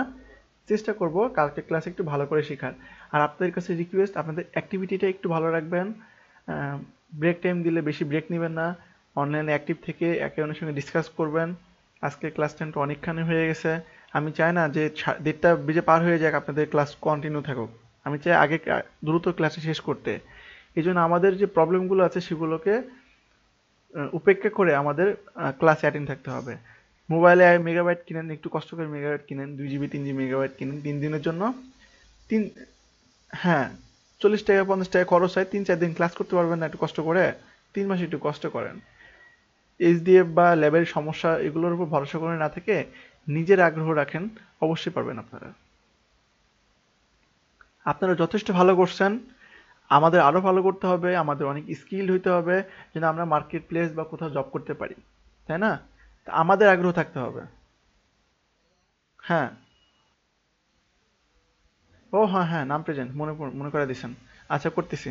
চেষ্টা করব কালকে ক্লাসে একটু ভালো করে শেখার। আর আপনাদের কাছে রিকোয়েস্ট, আপনাদের অ্যাক্টিভিটিটা একটু ভালো রাখবেন। ব্রেক টাইম দিলে বেশি ব্রেক নেবেন না। অনলাইনে অ্যাক্টিভ থেকে একে অন্যের সঙ্গে ডিসকাস করবেন। আজকে ক্লাস টাইমটা অনেকখানি হয়ে গেছে। আমি চাই না যে 1:30 পার হয়ে যাক, আপনাদের ক্লাস কন্টিনিউ থাকুক। আমি চাই আগে দ্রুত ক্লাসে শেষ করতে। এই জন্য আমাদের যে প্রবলেমগুলো আছে সেগুলোকে উপেক্ষা করে আমাদের ক্লাসে অ্যাটেন্ড থাকতে হবে। মোবাইলে মেগাবাইট কিনেন, একটু কষ্ট করে মেগাবাইট কিনেন, 2 জিবি 3 জিবি মেগাবাইট কিনেন 3 দিনের জন্য। তিন হ্যাঁ, 40 টাকা 50 টাকা খরচ হয়, 3-4 দিন ক্লাস করতে পারবেন না একটু কষ্ট করে? 3 মাস একটু কষ্ট করেন। এইচডিএফ বা ল্যাবের সমস্যা এগুলোর উপর ভরসা করে না থেকে নিজের আগ্রহ রাখেন, অবশ্যই পারবেন আপনারা। আপনারা যথেষ্ট ভালো করছেন, আমাদের আরো ভালো করতে হবে, আমাদের অনেক স্কিল হইতে হবে যেন আমরা মার্কেট প্লেস বা কোথাও জব করতে পারি, তাই না? তা আমাদের আগ্রহ থাকতে হবে। হ্যাঁ। ও হ্যাঁ হ্যাঁ, নাম প্রেজেন্ট মনে করে দিছেন। আচ্ছা, করতেছি।